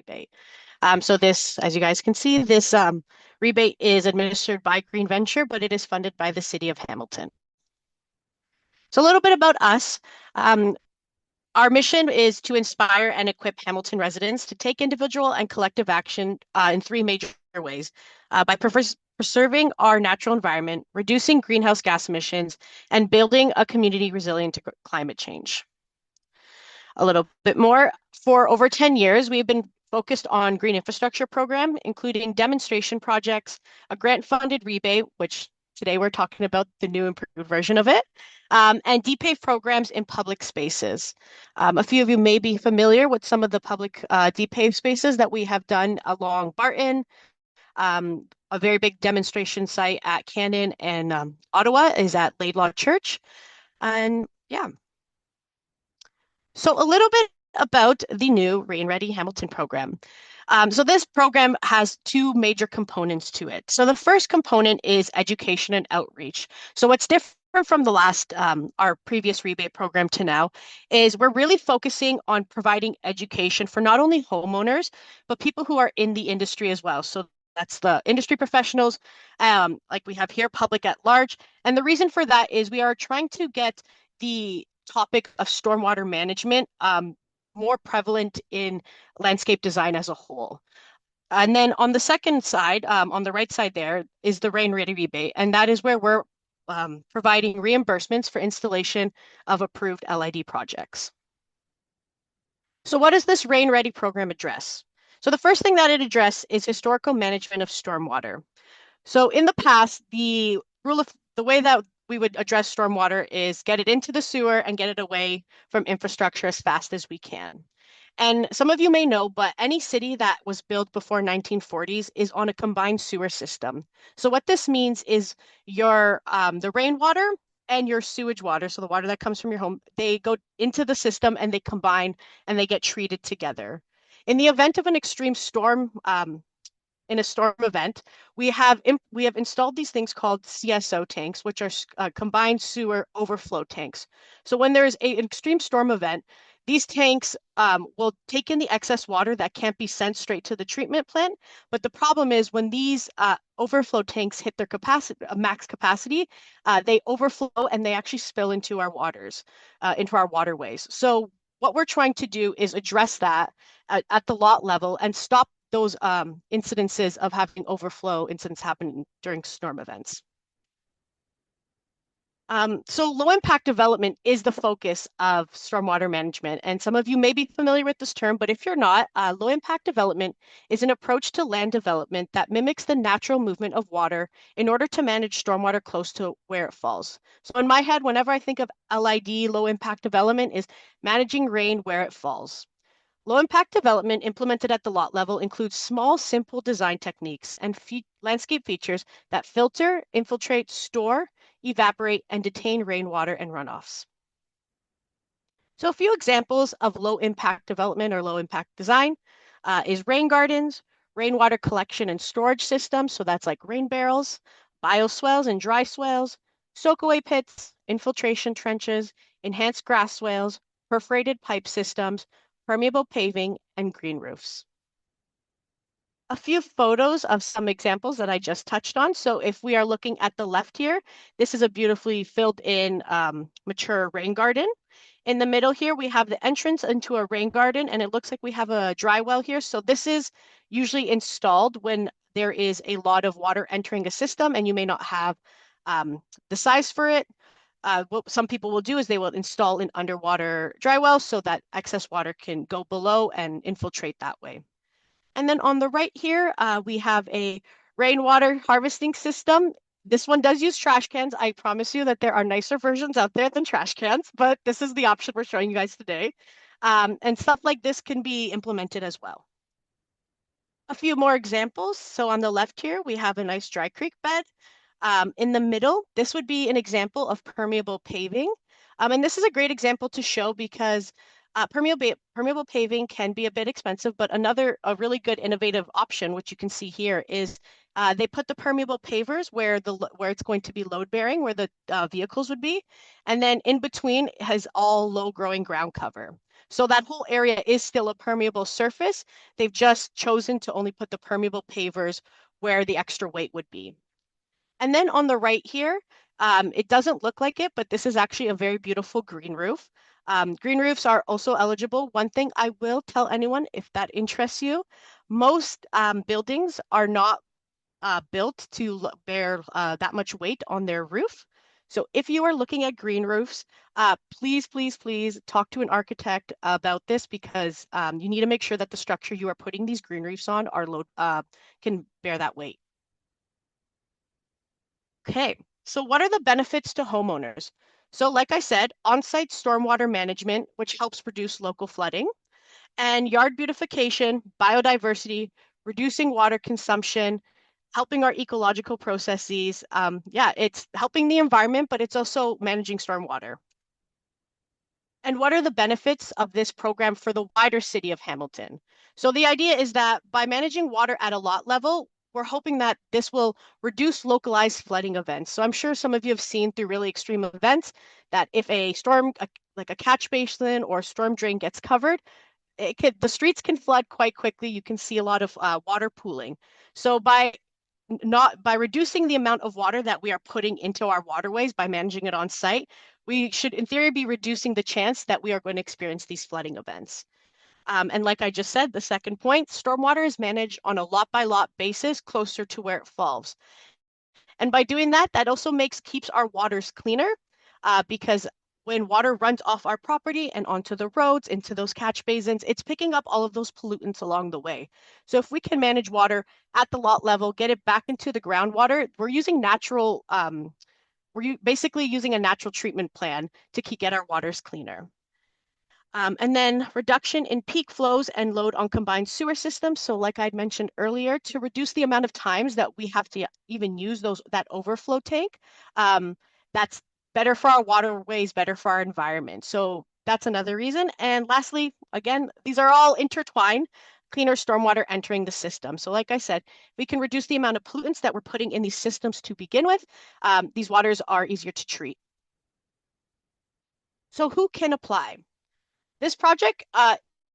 rebate. So this, as you guys can see, this rebate is administered by Green Venture, but it is funded by the City of Hamilton. So a little bit about us. Um, our mission is to inspire and equip Hamilton residents to take individual and collective action in three major ways by preserving our natural environment, reducing greenhouse gas emissions, and building a community resilient to climate change. A little bit more. For over 10 years, we've been focused on green infrastructure program, including demonstration projects, a grant-funded rebate, which today we're talking about the new improved version of it, and DPAVE programs in public spaces. A few of you may be familiar with some of the public DPAVE spaces that we have done along Barton. A very big demonstration site at Cannon and Ottawa is at Laidlaw Church. And yeah, so a little bit about the new Rain Ready Hamilton program. So this program has two major components to it. So the first component is education and outreach. So what's different from the last, our previous rebate program to now, is we're really focusing on providing education for not only homeowners, but people who are in the industry as well. So that's the industry professionals, like we have here, public at large. And the reason for that is we are trying to get the topic of stormwater management more prevalent in landscape design as a whole. And then on the second side, on the right side there, is the Rain Ready rebate. And that is where we're providing reimbursements for installation of approved LID projects. So what does this Rain Ready program address? So the first thing that it addresses is historical management of stormwater. So in the past, the way that we would address stormwater is get it into the sewer and get it away from infrastructure as fast as we can. And some of you may know, but any city that was built before 1940s is on a combined sewer system. So what this means is your the rainwater and your sewage water, so the water that comes from your home, they go into the system and they combine and they get treated together. In the event of an extreme storm, in a storm event, we have installed these things called CSO tanks, which are combined sewer overflow tanks. So when there's an extreme storm event, these tanks will take in the excess water that can't be sent straight to the treatment plant. But the problem is when these overflow tanks hit their capacity, max capacity, they overflow and they actually spill into our waters, into our waterways. So what we're trying to do is address that at the lot level and stop those incidences of having overflow incidents happen during storm events. So low impact development is the focus of stormwater management. And some of you may be familiar with this term, but if you're not, low impact development is an approach to land development that mimics the natural movement of water in order to manage stormwater close to where it falls. So in my head, whenever I think of LID, low impact development, is managing rain where it falls. Low impact development implemented at the lot level includes small, simple design techniques and landscape features that filter, infiltrate, store, evaporate, and detain rainwater and runoffs. So a few examples of low impact development or low impact design is rain gardens, rainwater collection and storage systems. So that's like rain barrels, bioswales and dry swales, soakaway pits, infiltration trenches, enhanced grass swales, perforated pipe systems, permeable paving, and green roofs. A few photos of some examples that I just touched on. So if we are looking at the left here, this is a beautifully filled in mature rain garden. In the middle here, we have the entrance into a rain garden, and it looks like we have a dry well here. So this is usually installed when there is a lot of water entering a system and you may not have the size for it. What some people will do is they will install an underwater dry well so that excess water can go below and infiltrate that way. And then on the right here, we have a rainwater harvesting system. This one does use trash cans. I promise you that there are nicer versions out there than trash cans, but this is the option we're showing you guys today. And stuff like this can be implemented as well. A few more examples. So on the left here, we have a nice dry creek bed. In the middle, this would be an example of permeable paving. And this is a great example to show because permeable paving can be a bit expensive, but a really good innovative option, which you can see here, is they put the permeable pavers where it's going to be load bearing, where the vehicles would be, and then in between has all low growing ground cover. So that whole area is still a permeable surface. They've just chosen to only put the permeable pavers where the extra weight would be. And then on the right here, it doesn't look like it, but this is actually a very beautiful green roof. Green roofs are also eligible. One thing I will tell anyone, if that interests you, most buildings are not built to bear that much weight on their roof. So if you are looking at green roofs, please, please, please talk to an architect about this because you need to make sure that the structure you are putting these green roofs on can bear that weight. Okay, so what are the benefits to homeowners? So like I said, on-site stormwater management, which helps reduce local flooding, and yard beautification, biodiversity, reducing water consumption, helping our ecological processes. Yeah, it's helping the environment, but it's also managing stormwater. And what are the benefits of this program for the wider city of Hamilton? So the idea is that by managing water at a lot level, we're hoping that this will reduce localized flooding events. So I'm sure some of you have seen through really extreme events that if a storm, like a catch basin or storm drain gets covered, the streets can flood quite quickly. You can see a lot of water pooling. So by reducing the amount of water that we are putting into our waterways by managing it on site, we should, in theory, be reducing the chance that we are going to experience these flooding events. And like I just said, the second point, stormwater is managed on a lot by lot basis closer to where it falls. And by doing that, that also keeps our waters cleaner because when water runs off our property and onto the roads, into those catch basins, it's picking up all of those pollutants along the way. So if we can manage water at the lot level, get it back into the groundwater, we're basically using a natural treatment plan to get our waters cleaner. And then reduction in peak flows and load on combined sewer systems. So like I'd mentioned earlier, to reduce the amount of times that we have to even use that overflow tank, that's better for our waterways, better for our environment. So that's another reason. And lastly, again, these are all intertwined, cleaner stormwater entering the system. So like I said, we can reduce the amount of pollutants that we're putting in these systems to begin with. These waters are easier to treat. So who can apply? This project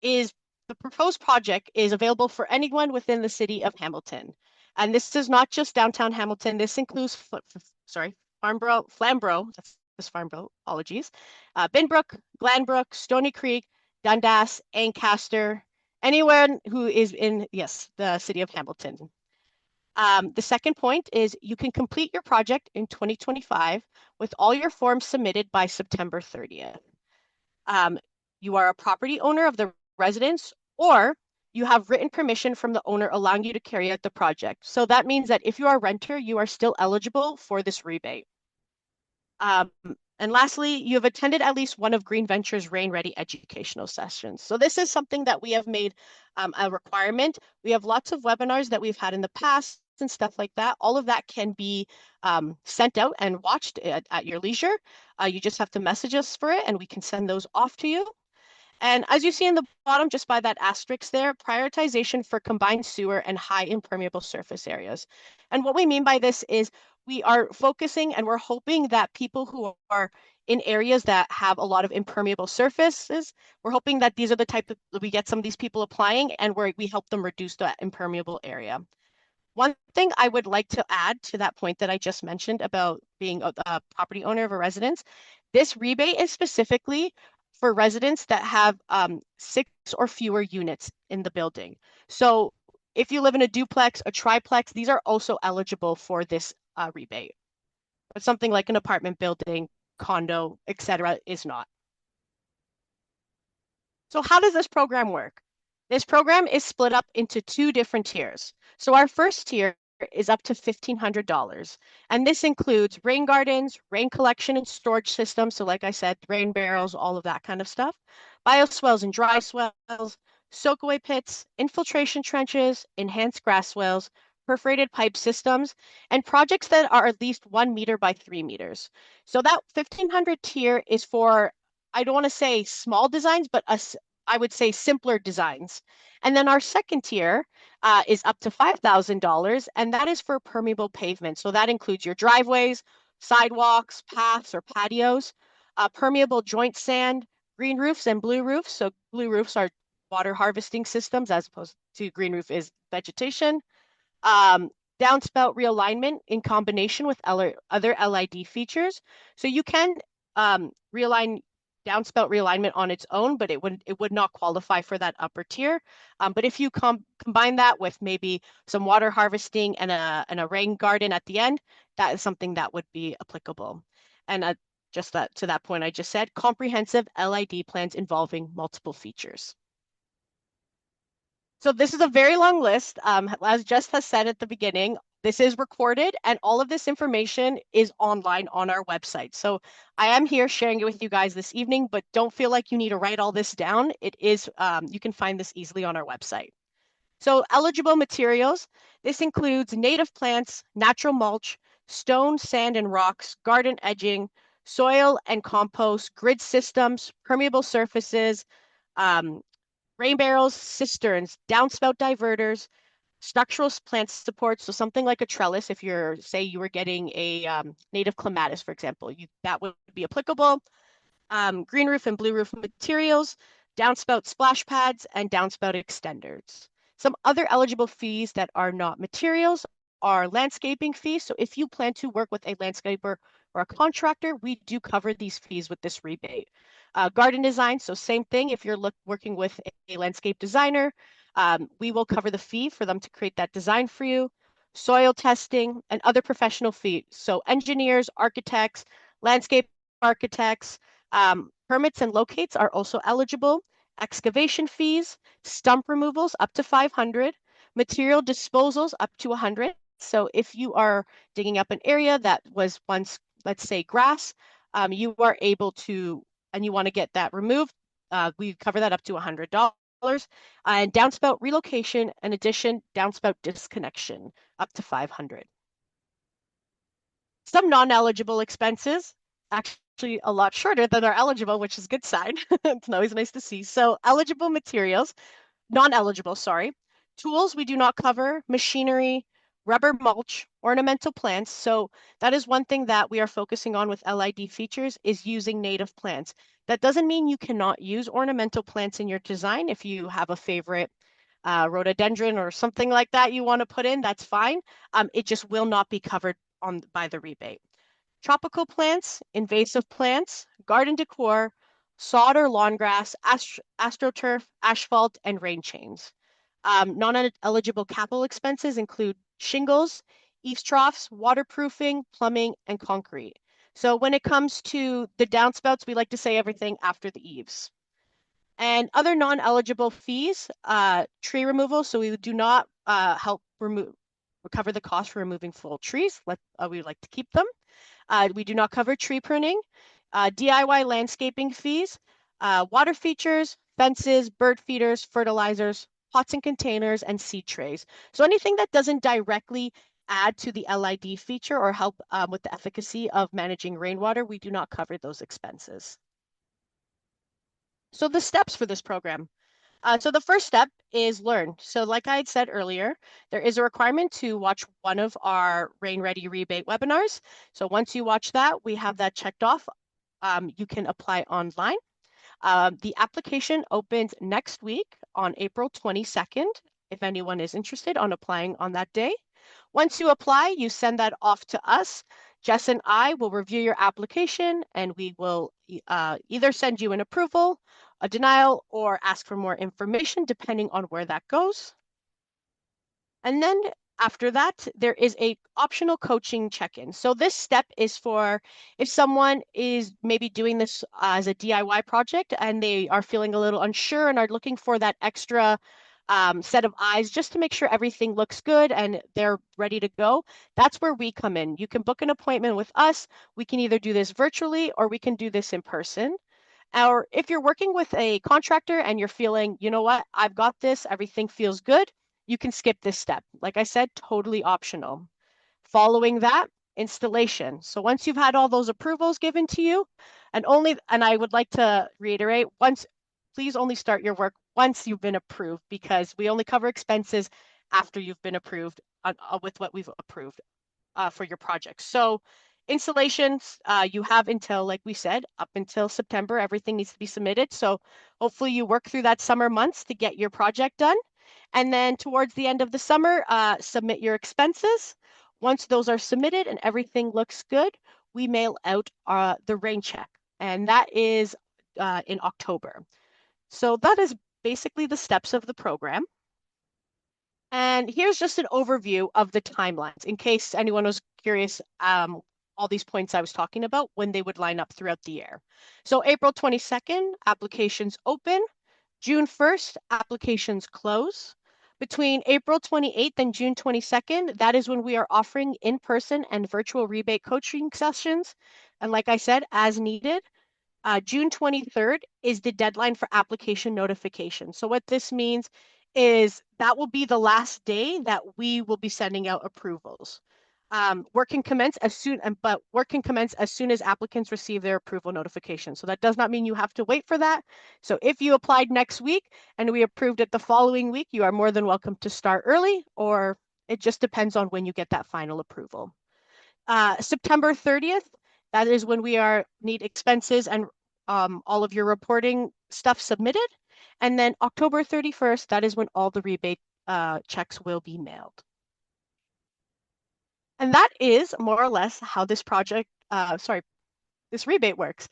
is the proposed project is available for anyone within the city of Hamilton. And this is not just downtown Hamilton. This includes, Flamborough, that's Farnborough, apologies, Binbrook, Glanbrook, Stony Creek, Dundas, Ancaster, anyone who is in, yes, the city of Hamilton. The second point is you can complete your project in 2025 with all your forms submitted by September 30th. You are a property owner of the residence, or you have written permission from the owner allowing you to carry out the project. So that means that if you are a renter, you are still eligible for this rebate. And lastly, you have attended at least one of Green Ventures Rain Ready educational sessions. So this is something that we have made a requirement. We have lots of webinars that we've had in the past and stuff like that. All of that can be sent out and watched at your leisure. You just have to message us for it and we can send those off to you. And as you see in the bottom, just by that asterisk there, prioritization for combined sewer and high impermeable surface areas. And what we mean by this is we are focusing and we're hoping that people who are in areas that have a lot of impermeable surfaces, we're hoping that these are the type of, we get some of these people applying and we help them reduce that impermeable area. One thing I would like to add to that point that I just mentioned about being a property owner of a residence, this rebate is specifically for residents that have 6 or fewer units in the building. So if you live in a duplex, a triplex, these are also eligible for this rebate. But something like an apartment building, condo, etc., is not. So how does this program work? This program is split up into 2 different tiers. So our first tier is up to $1,500. And this includes rain gardens, rain collection and storage systems. So like I said, rain barrels, all of that kind of stuff. Bioswales and dry swells, soakaway pits, infiltration trenches, enhanced grass swales, perforated pipe systems, and projects that are at least 1 meter by 3 meters. So that 1,500 tier is for, I don't want to say small designs, but I would say simpler designs. And then our second tier is up to $5,000, and that is for permeable pavement. So that includes your driveways, sidewalks, paths, or patios, permeable joint sand, green roofs and blue roofs. So blue roofs are water harvesting systems as opposed to green roof is vegetation. Um, Downspout realignment in combination with other LID features. So you can realign downspout realignment on its own, but it would not qualify for that upper tier. But if you combine that with maybe some water harvesting and a rain garden at the end, that is something that would be applicable. And just that to that point I just said, comprehensive LID plans involving multiple features. So this is a very long list. As Jess has said at the beginning, this is recorded and all of this information is online on our website. So I am here sharing it with you guys this evening, but don't feel like you need to write all this down. It is, you can find this easily on our website. So eligible materials, this includes native plants, natural mulch, stone, sand, and rocks, garden edging, soil and compost, grid systems, permeable surfaces, um, rain barrels, cisterns, downspout diverters, structural plant supports. So something like a trellis, if you're, say you were getting a native clematis, for example, that would be applicable. Green roof and blue roof materials, downspout splash pads, and downspout extenders. Some other eligible fees that are not materials are landscaping fees. So if you plan to work with a landscaper or a contractor, we do cover these fees with this rebate. Garden design, so same thing. If you're working with a landscape designer, we will cover the fee for them to create that design for you. Soil testing and other professional fees. So engineers, architects, landscape architects, permits and locates are also eligible. Excavation fees, stump removals up to 500, material disposals up to 100. So if you are digging up an area that was once, let's say, grass, you are able to, and you want to get that removed, we cover that up to $100. And downspout relocation and addition, downspout disconnection up to 500. Some non-eligible expenses, actually a lot shorter than are eligible, which is a good sign. It's always nice to see. So eligible materials, non-eligible, sorry. Tools we do not cover, machinery, rubber mulch, ornamental plants. So that is one thing that we are focusing on with LID features is using native plants. That doesn't mean you cannot use ornamental plants in your design. If you have a favorite rhododendron or something like that you want to put in, that's fine. It just will not be covered by the rebate. Tropical plants, invasive plants, garden decor, sod or lawn grass, astroturf, asphalt, and rain chains. Non-eligible capital expenses include shingles, eaves troughs, waterproofing, plumbing, and concrete. So when it comes to the downspouts, we like to say everything after the eaves. And other non-eligible fees, tree removal. So we do not help recover the cost for removing full trees. We like to keep them. We do not cover tree pruning, DIY landscaping fees, water features, fences, bird feeders, fertilizers, pots and containers, and seed trays. So anything that doesn't directly add to the LID feature or help with the efficacy of managing rainwater, we do not cover those expenses. So the steps for this program. So the first step is learn. So like I had said earlier, there is a requirement to watch one of our Rain Ready rebate webinars. So once you watch that, we have that checked off. You can apply online. The application opens next week on April 22nd, if anyone is interested on applying on that day. Once you apply, you send that off to us. Jess and I will review your application and we will either send you an approval, a denial, or ask for more information depending on where that goes. And then after that, there is a optional coaching check-in. So this step is for if someone is maybe doing this as a DIY project and they are feeling a little unsure and are looking for that extra set of eyes just to make sure everything looks good and they're ready to go. That's where we come in. You can book an appointment with us. We can either do this virtually or we can do this in person. Or if you're working with a contractor and you're feeling, you know what, I've got this, everything feels good, you can skip this step. Like I said, totally optional. Following that, installation. So once you've had all those approvals given to you, and I would like to reiterate, please only start your work once you've been approved because we only cover expenses after you've been approved with what we've approved for your project. So installations, you have until, like we said, up until September, everything needs to be submitted. So hopefully you work through that summer months to get your project done. And then towards the end of the summer, submit your expenses. Once those are submitted and everything looks good, we mail out the rain check. And that is in October. So that is basically the steps of the program. And here's just an overview of the timelines in case anyone was curious, all these points I was talking about, when they would line up throughout the year. So April 22nd, applications open. June 1st, applications close. Between April 28th and June 22nd, that is when we are offering in-person and virtual rebate coaching sessions. And like I said, as needed. June 23rd is the deadline for application notification. So what this means is that will be the last day that we will be sending out approvals. Work can commence as soon, but work can commence as soon as applicants receive their approval notification. So that does not mean you have to wait for that. So if you applied next week and we approved it the following week, you are more than welcome to start early, or it just depends on when you get that final approval. September 30th, that is when we need expenses and all of your reporting stuff submitted. And then October 31st, that is when all the rebate checks will be mailed. And that is more or less how this this rebate works.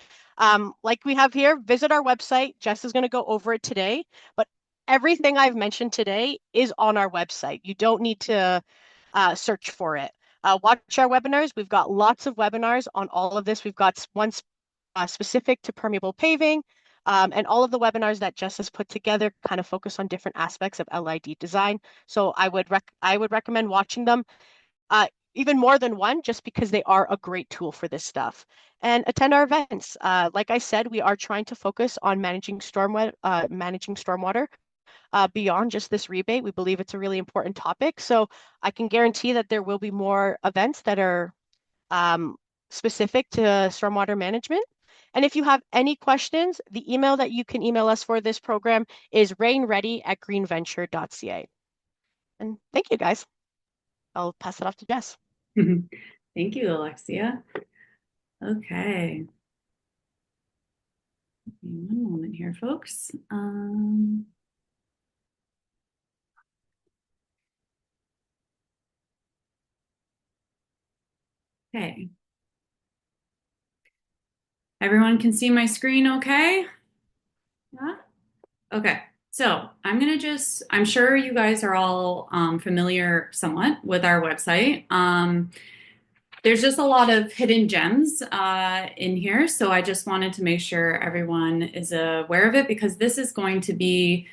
Like we have here, visit our website. Jess is going to go over it today, but everything I've mentioned today is on our website. You don't need to search for it. Watch our webinars. We've got lots of webinars on all of this. We've got one specific to permeable paving, and all of the webinars that Jess has put together kind of focus on different aspects of LID design. So I would recommend watching them, even more than one, just because they are a great tool for this stuff. And attend our events. Like I said, we are trying to focus on managing stormwater beyond just this rebate. We believe it's a really important topic. So I can guarantee that there will be more events that are specific to stormwater management. And if you have any questions, the email that you can email us for this program is rainready@greenventure.ca. And thank you, guys. I'll pass it off to Jess. Thank you, Alexia. Okay. One moment here, folks. Okay. Everyone can see my screen okay? Yeah? Okay. So I'm sure you guys are all familiar somewhat with our website. There's just a lot of hidden gems in here. So I just wanted to make sure everyone is aware of it, because this is going to be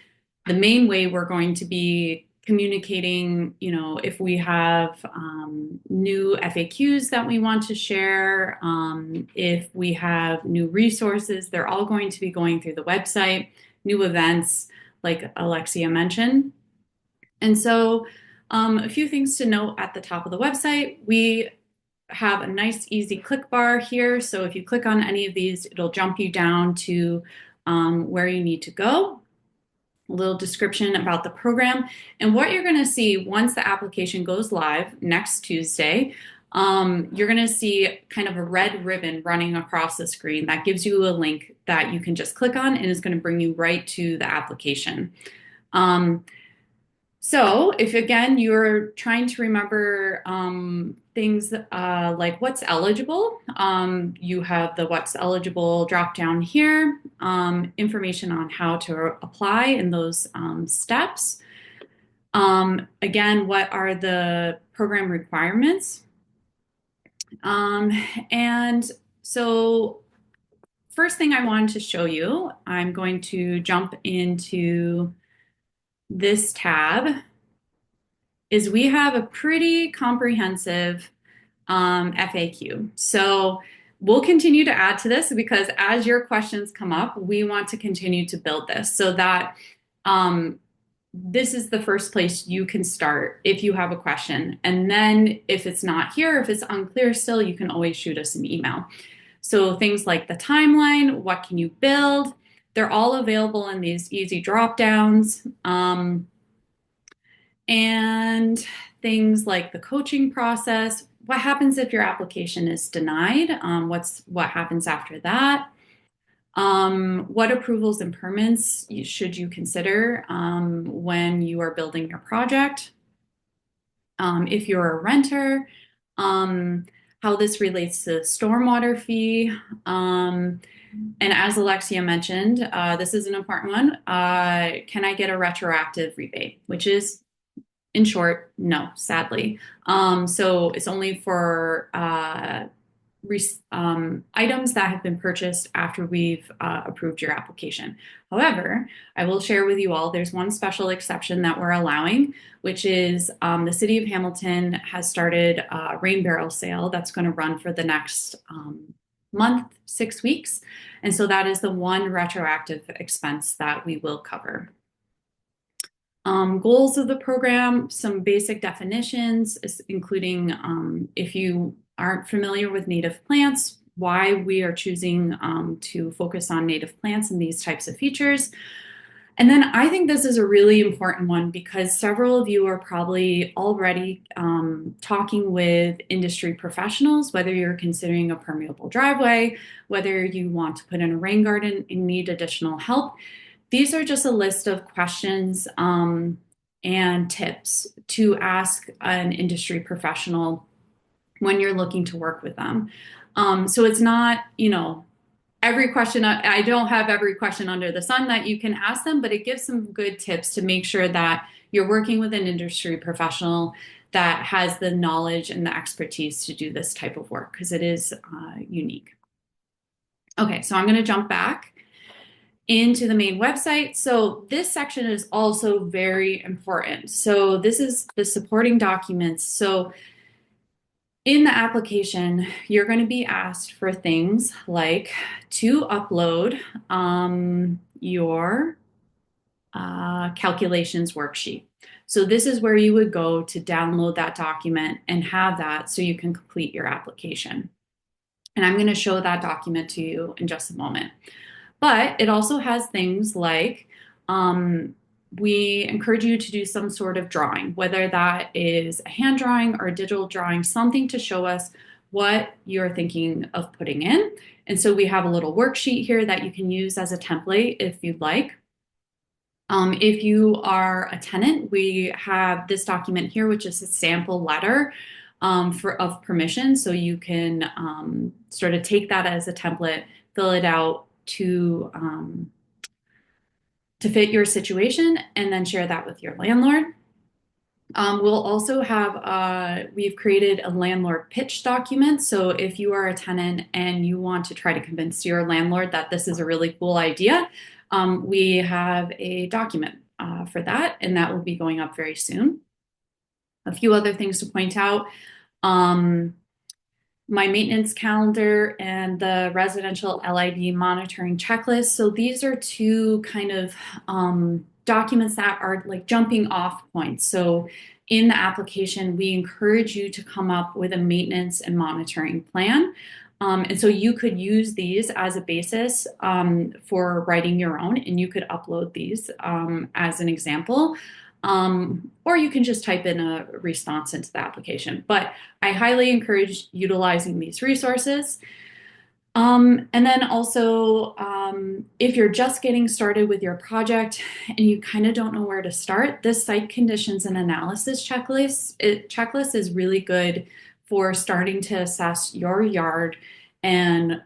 the main way we're going to be communicating, if we have new FAQs that we want to share, if we have new resources, they're all going to be going through the website, new events, like Alexia mentioned. And so a few things to note at the top of the website. We have a nice easy click bar here. So if you click on any of these, it'll jump you down to where you need to go. A little description about the program. And what you're going to see once the application goes live next Tuesday, you're going to see kind of a red ribbon running across the screen that gives you a link that you can just click on, and it's going to bring you right to the application. So if, again, you're trying to remember things like what's eligible, you have the what's eligible drop down here, information on how to apply in those steps. Again, what are the program requirements? And so first thing I wanted to show you, I'm going to jump into this tab, is we have a pretty comprehensive FAQ. So we'll continue to add to this, because as your questions come up, we want to continue to build this so that this is the first place you can start if you have a question. And then if it's not here, if it's unclear still, you can always shoot us an email. So things like the timeline, what can you build? They're all available in these easy drop downs. And things like the coaching process, what happens if your application is denied? What happens after that? What approvals and permits should you consider when you are building your project? If you're a renter, um, how this relates to the stormwater fee. And as Alexia mentioned, this is an important one. Can I get a retroactive rebate? Which is, in short, no, sadly. So it's only for items that have been purchased after we've approved your application. However, I will share with you all there's one special exception that we're allowing, which is the City of Hamilton has started a rain barrel sale that's going to run for the next month, 6 weeks. And so that is the one retroactive expense that we will cover. Goals of the program, some basic definitions, including if you aren't familiar with native plants, why we are choosing to focus on native plants and these types of features. And then I think this is a really important one because several of you are probably already talking with industry professionals, whether you're considering a permeable driveway, whether you want to put in a rain garden and need additional help. These are just a list of questions and tips to ask an industry professional when you're looking to work with them. So it's not, every question, I don't have every question under the sun that you can ask them, but it gives some good tips to make sure that you're working with an industry professional that has the knowledge and the expertise to do this type of work because it is unique. Okay, so I'm going to jump back into the main website. So this section is also very important. So this is the supporting documents. So in the application, you're going to be asked for things like to upload your calculations worksheet. So this is where you would go to download that document and have that so you can complete your application. And I'm going to show that document to you in just a moment. But it also has things like we encourage you to do some sort of drawing, whether that is a hand drawing or a digital drawing, something to show us what you're thinking of putting in. And so we have a little worksheet here that you can use as a template if you'd like. If you are a tenant, we have this document here, which is a sample letter of permission. So you can sort of take that as a template, fill it out to fit your situation, and then share that with your landlord. We'll also have, we've created a landlord pitch document. So if you are a tenant and you want to try to convince your landlord that this is a really cool idea, we have a document for that, and that will be going up very soon. A few other things to point out. My maintenance calendar and the residential LID monitoring checklist. So these are two kind of documents that are like jumping off points. So in the application, we encourage you to come up with a maintenance and monitoring plan. And so you could use these as a basis for writing your own, and you could upload these as an example. Or you can just type in a response into the application. But I highly encourage utilizing these resources. And then also, if you're just getting started with your project and you kind of don't know where to start, this site conditions and analysis checklist is really good for starting to assess your yard and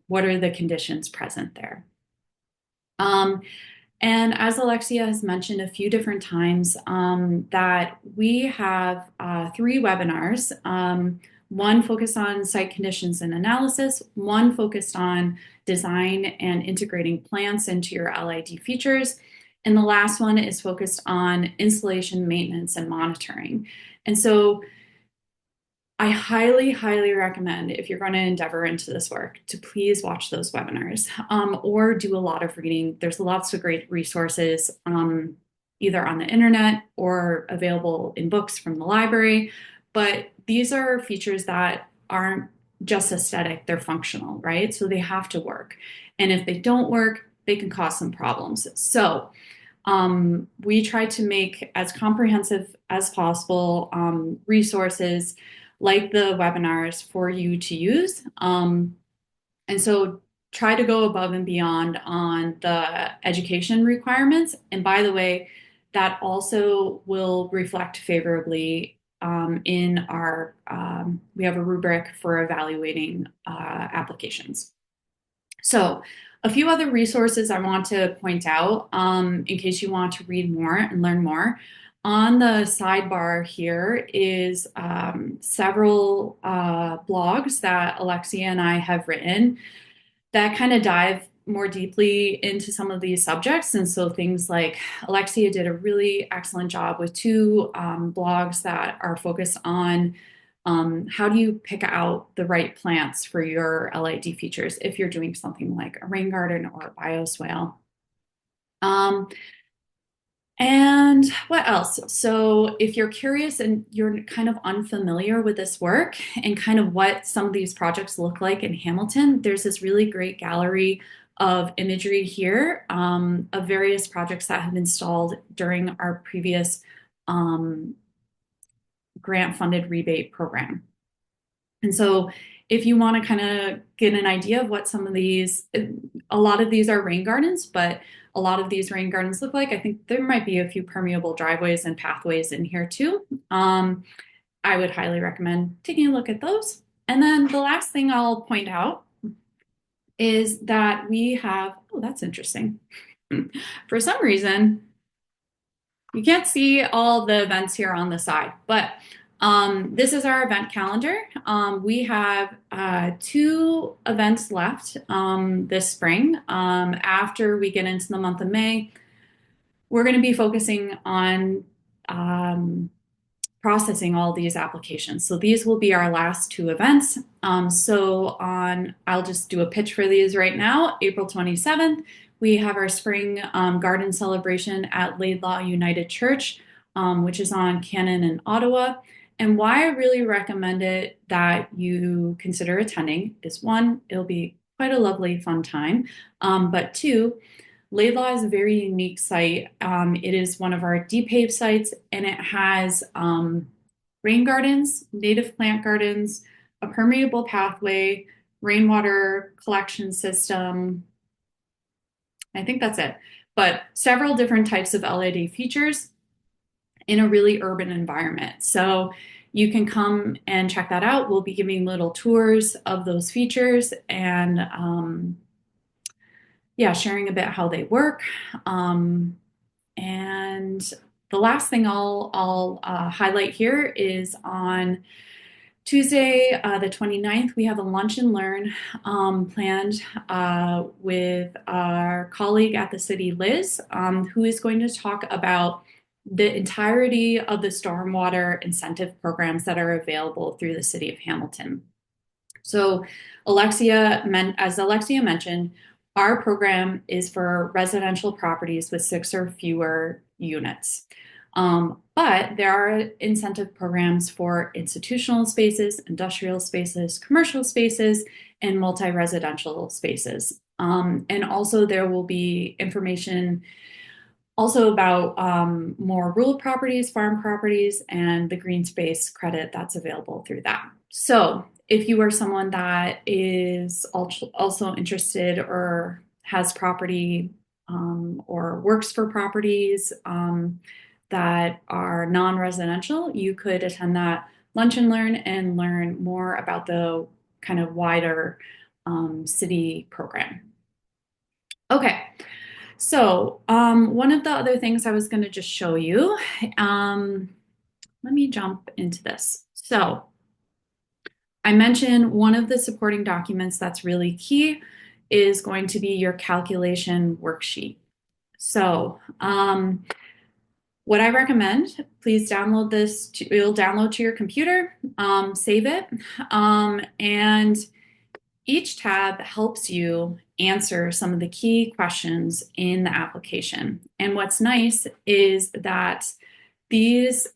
what are the conditions present there. And as Alexia has mentioned a few different times, that we have 3 webinars, one focused on site conditions and analysis, one focused on design and integrating plants into your LID features, and the last one is focused on installation, maintenance, and monitoring. And so I highly, highly recommend if you're going to endeavor into this work to please watch those webinars or do a lot of reading. There's lots of great resources either on the internet or available in books from the library. But these are features that aren't just aesthetic, they're functional, right? So they have to work. And if they don't work, they can cause some problems. So we try to make as comprehensive as possible resources like the webinars for you to use. And so try to go above and beyond on the education requirements. And by the way, that also will reflect favorably in our, we have a rubric for evaluating applications. So a few other resources I want to point out in case you want to read more and learn more. On the sidebar here is several blogs that Alexia and I have written that kind of dive more deeply into some of these subjects. And so things like Alexia did a really excellent job with two blogs that are focused on how do you pick out the right plants for your LID features if you're doing something like a rain garden or a bioswale. Um, and what else? So, if you're curious and you're kind of unfamiliar with this work and kind of what some of these projects look like in Hamilton, there's this really great gallery of imagery here of various projects that have been installed during our previous grant funded rebate program. And so, if you want to kind of get an idea of what some of these, a lot of these are rain gardens, but a lot of these rain gardens look like, I think there might be a few permeable driveways and pathways in here too. I would highly recommend taking a look at those. And then the last thing I'll point out is that we have, oh, that's interesting. For some reason, you can't see all the events here on the side, but this is our event calendar. We have 2 events left this spring. After we get into the month of May, we're going to be focusing on processing all these applications. So these will be our last 2 events. I'll just do a pitch for these right now. April 27th, we have our spring garden celebration at Laidlaw United Church, which is on Cannon in Ottawa. And why I really recommend it that you consider attending is 1, it'll be quite a lovely, fun time. But 2, Laidlaw is a very unique site. It is one of our DPAVE sites, and it has rain gardens, native plant gardens, a permeable pathway, rainwater collection system. I think that's it. But several different types of LID features in a really urban environment. So you can come and check that out. We'll be giving little tours of those features and sharing a bit how they work. And the last thing I'll highlight here is on Tuesday, the 29th, we have a lunch and learn planned with our colleague at the city, Liz, who is going to talk about the entirety of the stormwater incentive programs that are available through the city of Hamilton. So as Alexia mentioned, our program is for residential properties with 6 or fewer units. But there are incentive programs for institutional spaces, industrial spaces, commercial spaces, and multi-residential spaces. And also there will be information also about more rural properties, farm properties, and the green space credit that's available through that. So if you are someone that is also interested or has property or works for properties that are non-residential, you could attend that lunch and learn more about the kind of wider city program. Okay. So one of the other things I was going to just show you, let me jump into this. So I mentioned one of the supporting documents that's really key is going to be your calculation worksheet. So what I recommend, please download this. It'll download to your computer, save it, and each tab helps you answer some of the key questions in the application. And what's nice is that these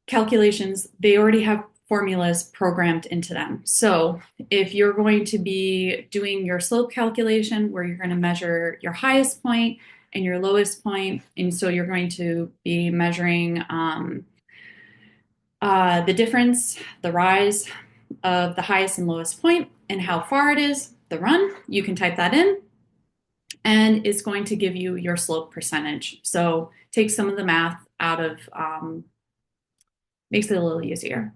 calculations, they already have formulas programmed into them. So if you're going to be doing your slope calculation where you're going to measure your highest point and your lowest point, and so you're going to be measuring the difference, the rise of the highest and lowest point, and how far it is, the run. You can type that in, and it's going to give you your slope percentage. So take some of the math out of, makes it a little easier.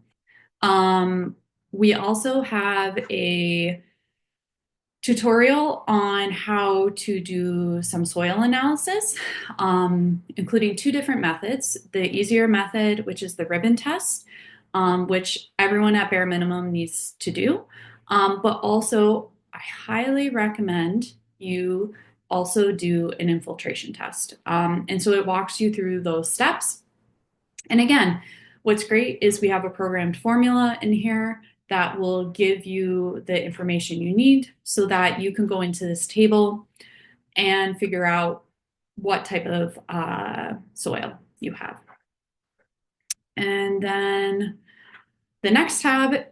Um, we also have a tutorial on how to do some soil analysis, including two different methods. The easier method, which is the ribbon test, which everyone at bare minimum needs to do. But also, I highly recommend you also do an infiltration test. And so it walks you through those steps. And again, what's great is we have a programmed formula in here that will give you the information you need so that you can go into this table and figure out what type of soil you have. And then the next tab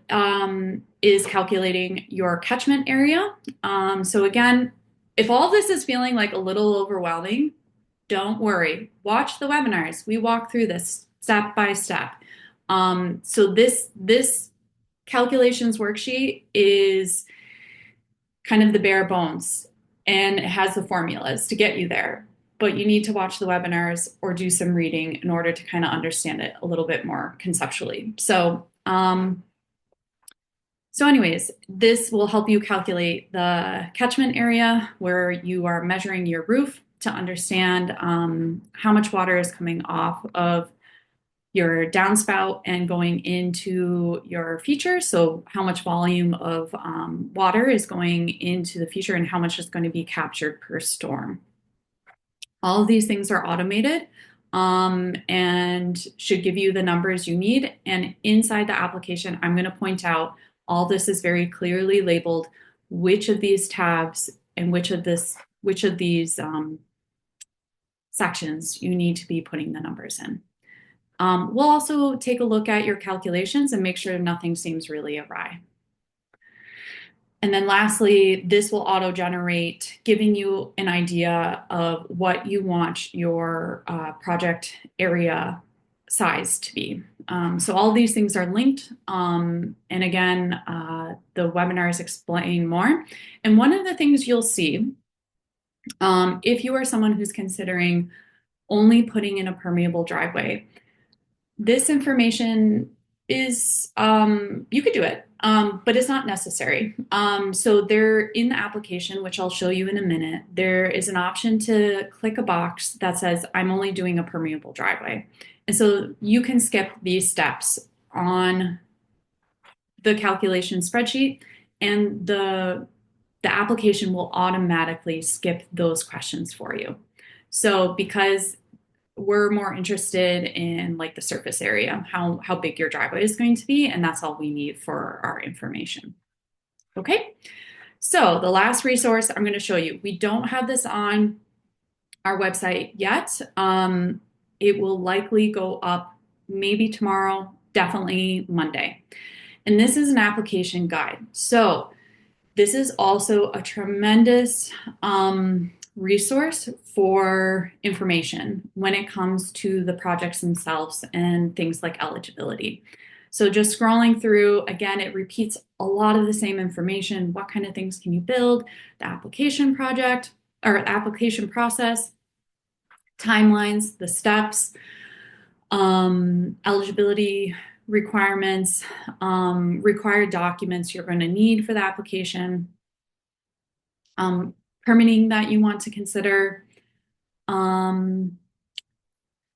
is calculating your catchment area. So again, if all of this is feeling like a little overwhelming, don't worry. Watch the webinars. We walk through this step by step. So this calculations worksheet is kind of the bare bones, and it has the formulas to get you there. But you need to watch the webinars or do some reading in order to kind of understand it a little bit more conceptually. So anyways, this will help you calculate the catchment area where you are measuring your roof to understand how much water is coming off of your downspout and going into your feature. So how much volume of water is going into the feature and how much is going to be captured per storm. All of these things are automated and should give you the numbers you need. And inside the application, I'm going to point out all this is very clearly labeled, which of these tabs and which of these sections you need to be putting the numbers in. We'll also take a look at your calculations and make sure nothing seems really awry. And then lastly, this will auto-generate, giving you an idea of what you want your project area size to be. So all these things are linked. And again, the webinars explain more. And one of the things you'll see, if you are someone who's considering only putting in a permeable driveway, this information is, you could do it, but it's not necessary. So there in the application, which I'll show you in a minute, there is an option to click a box that says, I'm only doing a permeable driveway. And so you can skip these steps on the calculation spreadsheet, and the application will automatically skip those questions for you. So because we're more interested in like the surface area, how big your driveway is going to be, and that's all we need for our information. Okay, so the last resource I'm going to show you, we don't have this on our website yet. It will likely go up maybe tomorrow, definitely Monday. And this is an application guide. So this is also a tremendous resource for information when it comes to the projects themselves and things like eligibility. So just scrolling through, again, it repeats a lot of the same information. What kind of things can you build? The application project or application process, timelines, the steps, eligibility requirements, required documents you're going to need for the application, permitting that you want to consider.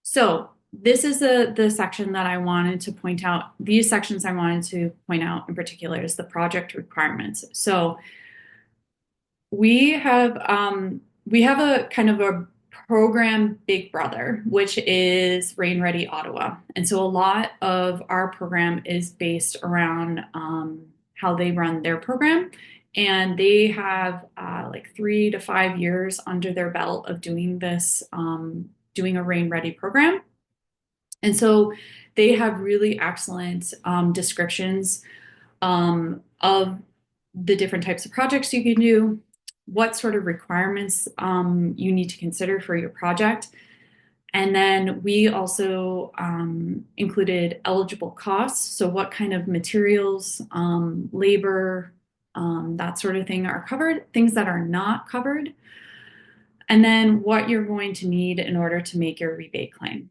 So this is the section that I wanted to point out. These sections I wanted to point out in particular is the project requirements. So we have a kind of a program big brother, which is Rain Ready Ottawa. And so a lot of our program is based around how they run their program. And they have like 3 to 5 years under their belt of doing this, doing a Rain Ready program. And so they have really excellent descriptions of the different types of projects you can do, what sort of requirements you need to consider for your project. And then we also included eligible costs. So, what kind of materials, labor, that sort of thing are covered, things that are not covered, and then what you're going to need in order to make your rebate claim.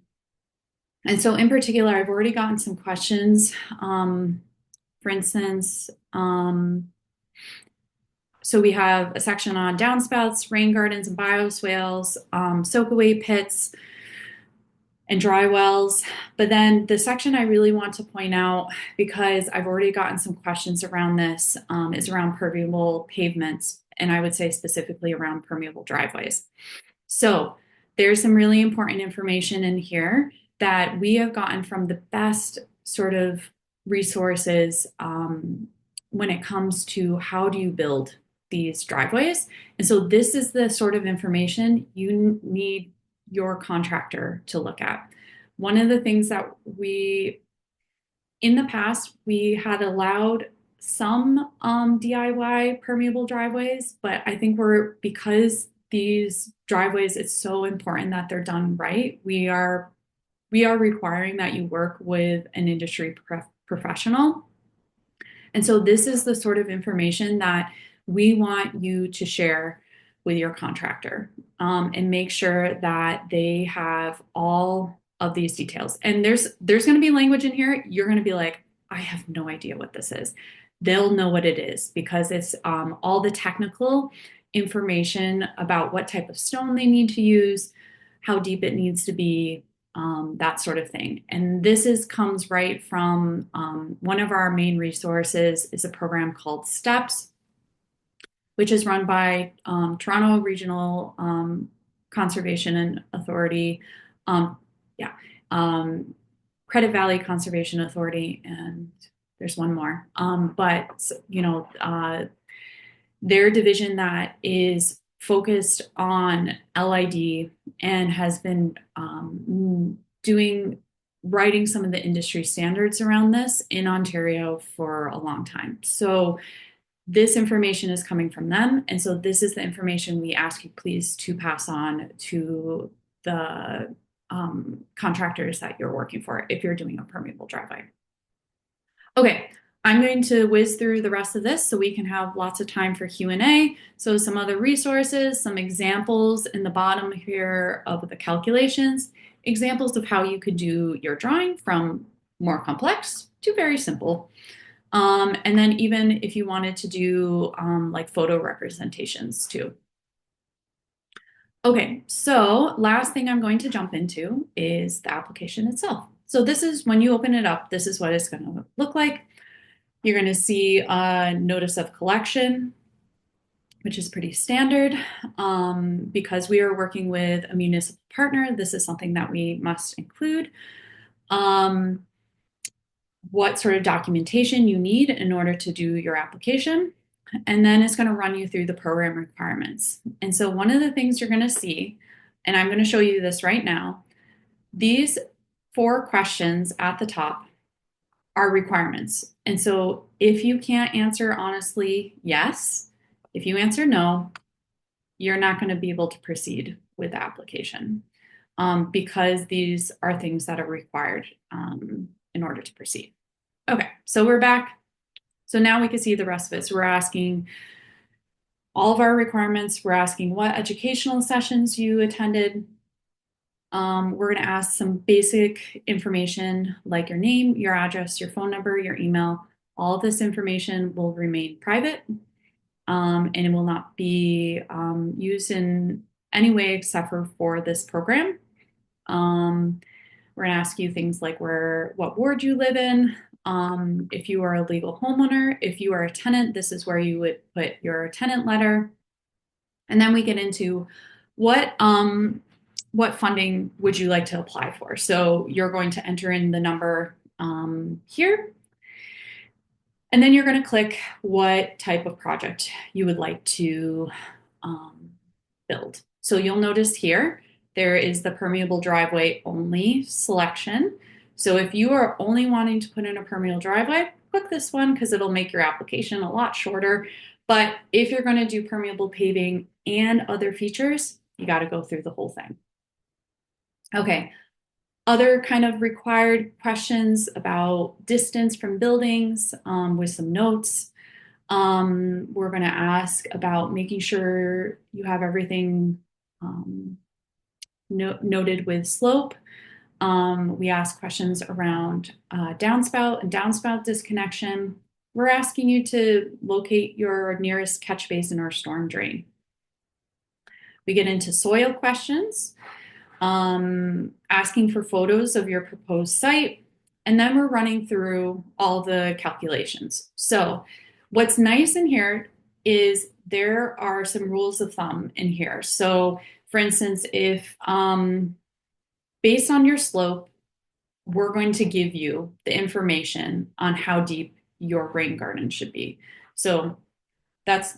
And so, in particular, I've already gotten some questions. For instance, so we have a section on downspouts, rain gardens and bioswales, soakaway pits, and dry wells. But then the section I really want to point out, because I've already gotten some questions around this, is around permeable pavements, and I would say specifically around permeable driveways. So there's some really important information in here that we have gotten from the best sort of resources when it comes to how do you build these driveways. And so this is the sort of information you need your contractor to look at. One of the things that in the past, we had allowed some DIY permeable driveways, but I think because these driveways, it's so important that they're done right. We are requiring that you work with an industry professional. And so this is the sort of information that we want you to share with your contractor, and make sure that they have all of these details. And there's going to be language in here. You're going to be like, I have no idea what this is. They'll know what it is because it's all the technical information about what type of stone they need to use, how deep it needs to be, that sort of thing. And comes right from one of our main resources is a program called STEPS, which is run by Toronto Regional Conservation and Authority, yeah, Credit Valley Conservation Authority, and there's one more. But their division that is focused on LID and has been writing some of the industry standards around this in Ontario for a long time. So this information is coming from them. And so this is the information we ask you please to pass on to the contractors that you're working for if you're doing a permeable driveway. Okay, I'm going to whiz through the rest of this so we can have lots of time for Q&A. So some other resources, some examples in the bottom here of the calculations, examples of how you could do your drawing from more complex to very simple. And then even if you wanted to do like photo representations too. Okay, so last thing I'm going to jump into is the application itself. So this is when you open it up, this is what it's going to look like. You're going to see a notice of collection, which is pretty standard. Because we are working with a municipal partner, this is something that we must include. What sort of documentation you need in order to do your application. And then it's going to run you through the program requirements. And so one of the things you're going to see, and I'm going to show you this right now, these 4 questions at the top are requirements. And so if you can't answer honestly, yes, if you answer no, you're not going to be able to proceed with the application, because these are things that are required in order to proceed. Okay, so we're back. So now we can see the rest of it. So we're asking all of our requirements. We're asking what educational sessions you attended. We're going to ask some basic information like your name, your address, your phone number, your email. All of this information will remain private, and it will not be used in any way except for this program. We're going to ask you things like what ward you live in, if you are a legal homeowner, if you are a tenant, this is where you would put your tenant letter. And then we get into what funding would you like to apply for? So you're going to enter in the number here. And then you're going to click what type of project you would like to build. So you'll notice here, there is the permeable driveway only selection. So if you are only wanting to put in a permeable driveway, click this one because it'll make your application a lot shorter. But if you're going to do permeable paving and other features, you got to go through the whole thing. Okay. Other kind of required questions about distance from buildings with some notes. We're going to ask about making sure you have everything noted with slope. We ask questions around downspout and downspout disconnection. We're asking you to locate your nearest catch basin or storm drain. We get into soil questions, asking for photos of your proposed site, and then we're running through all the calculations. So, what's nice in here is there are some rules of thumb in here. So, for instance, if based on your slope, we're going to give you the information on how deep your rain garden should be. So that's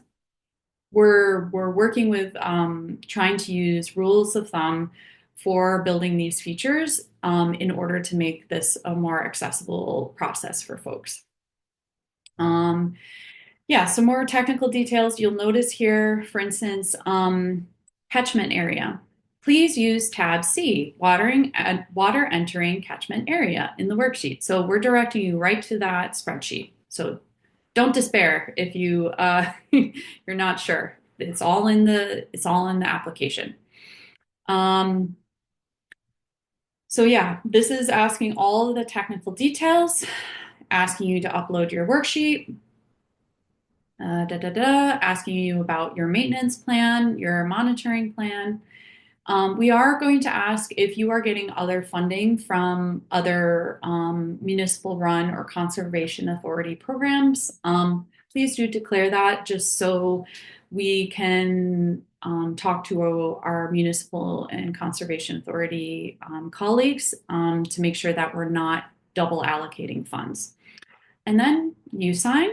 we're working with trying to use rules of thumb for building these features in order to make this a more accessible process for folks. Um, yeah, some more technical details you'll notice here, for instance, catchment area. Please use tab C, water entering catchment area in the worksheet. So we're directing you right to that spreadsheet. So don't despair if you you're not sure. It's all in the application. Um, so yeah, this is asking all of the technical details, asking you to upload your worksheet, asking you about your maintenance plan, your monitoring plan. We are going to ask if you are getting other funding from other municipal run or conservation authority programs. Please do declare that just so we can talk to our municipal and conservation authority colleagues to make sure that we're not double allocating funds. And then you sign,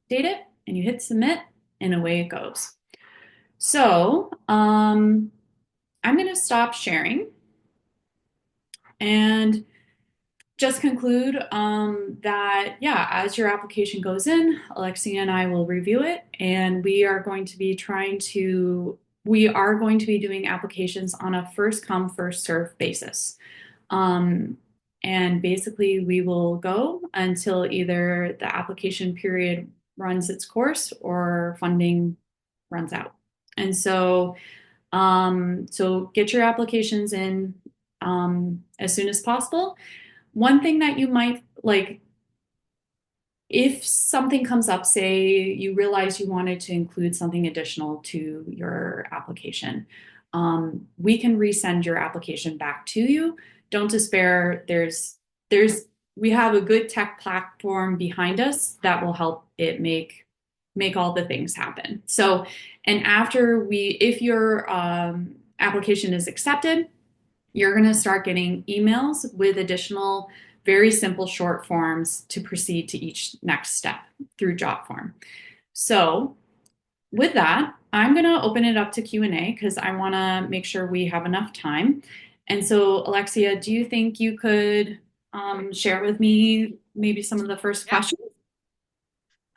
date it, and you hit submit, and away it goes. So I'm going to stop sharing and just conclude that, yeah, as your application goes in, Alexia and I will review it, and we are going to be doing applications on a first come, first serve basis. Um, and basically, we will go until either the application period runs its course or funding runs out. And so get your applications in as soon as possible. One thing that you might like, if something comes up, say you realize you wanted to include something additional to your application, we can resend your application back to you. Don't despair. We have a good tech platform behind us that will help it make all the things happen. So, and if your application is accepted, you're going to start getting emails with additional very simple short forms to proceed to each next step through job form. So with that, I'm going to open it up to Q&A because I want to make sure we have enough time. And so, Alexia, do you think you could share with me maybe some of the first Yeah, questions?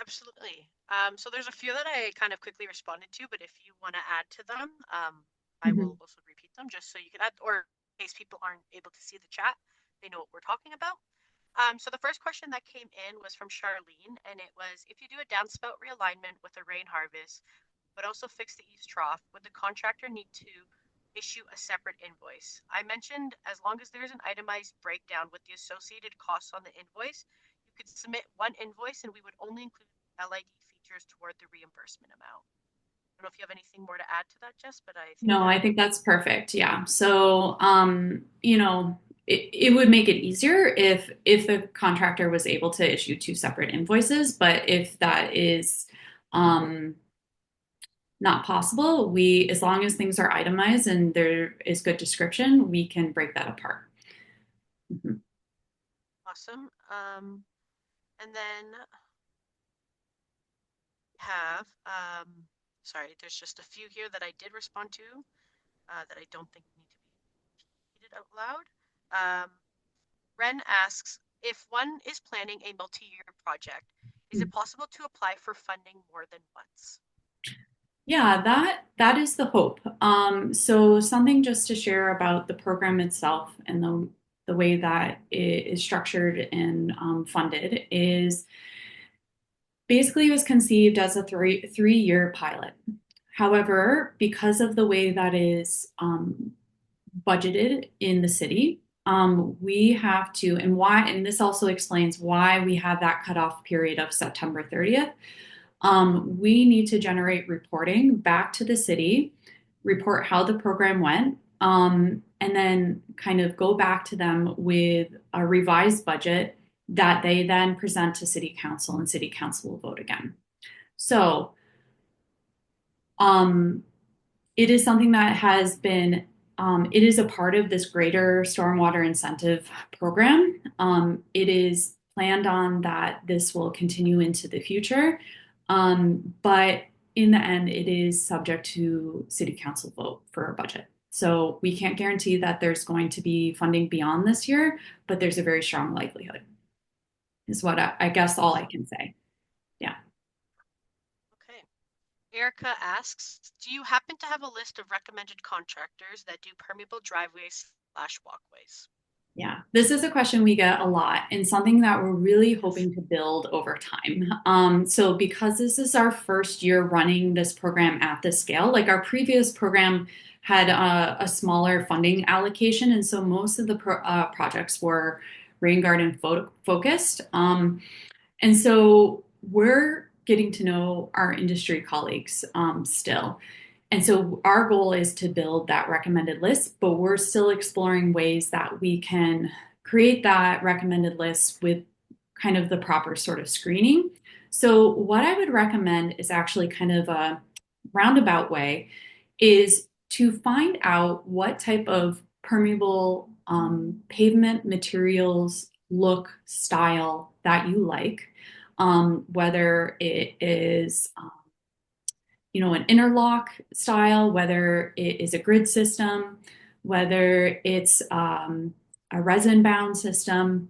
absolutely. So there's a few that I kind of quickly responded to, but if you want to add to them, I will Mhm. also repeat them just so you can add, or in case people aren't able to see the chat, they know what we're talking about. So the first question that came in was from Charlene, and it was, if you do a downspout realignment with a rain harvest, but also fix the east trough, would the contractor need to issue a separate invoice? I mentioned as long as there's an itemized breakdown with the associated costs on the invoice, you could submit one invoice and we would only include LID features toward the reimbursement amount. I don't know if you have anything more to add to that, Jess, but I think No, that I think that's perfect. Yeah. So, it would make it easier if the contractor was able to issue two separate invoices, but if that is um, not possible, as long as things are itemized and there is good description, we can break that apart. Mhm. awesome. And then have, sorry, there's just a few here that I did respond to that I don't think need to be repeated out loud. Ren asks, if one is planning a multi-year project, is it possible to apply for funding more than once? Yeah, that is the hope. So something just to share about the program itself and the way that it is structured and funded is basically it was conceived as a three-year pilot. However, because of the way that is budgeted in the city, we have to, and why, and this also explains why we have that cutoff period of September 30th. We need to generate reporting back to the city, report how the program went, and then kind of go back to them with a revised budget that they then present to city council, and city council will vote again. So, um, it is something that has been, it is a part of this greater stormwater incentive program. It is planned on that this will continue into the future. But in the end, it is subject to city council vote for a budget. So we can't guarantee that there's going to be funding beyond this year, but there's a very strong likelihood, is what I guess all I can say. Yeah. Okay. Erica asks, do you happen to have a list of recommended contractors that do permeable driveways slash walkways? Yeah, this is a question we get a lot and something that we're really Yes. hoping to build over time. So because this is our first year running this program at this scale, like our previous program had a smaller funding allocation, and so most of the projects were rain garden focused. And so we're getting to know our industry colleagues still. And so our goal is to build that recommended list, but we're still exploring ways that we can create that recommended list with kind of the proper sort of screening. So what I would recommend is actually kind of a roundabout way is to find out what type of permeable pavement materials, look, style that you like, whether it is an interlock style, whether it is a grid system, whether it's a resin bound system,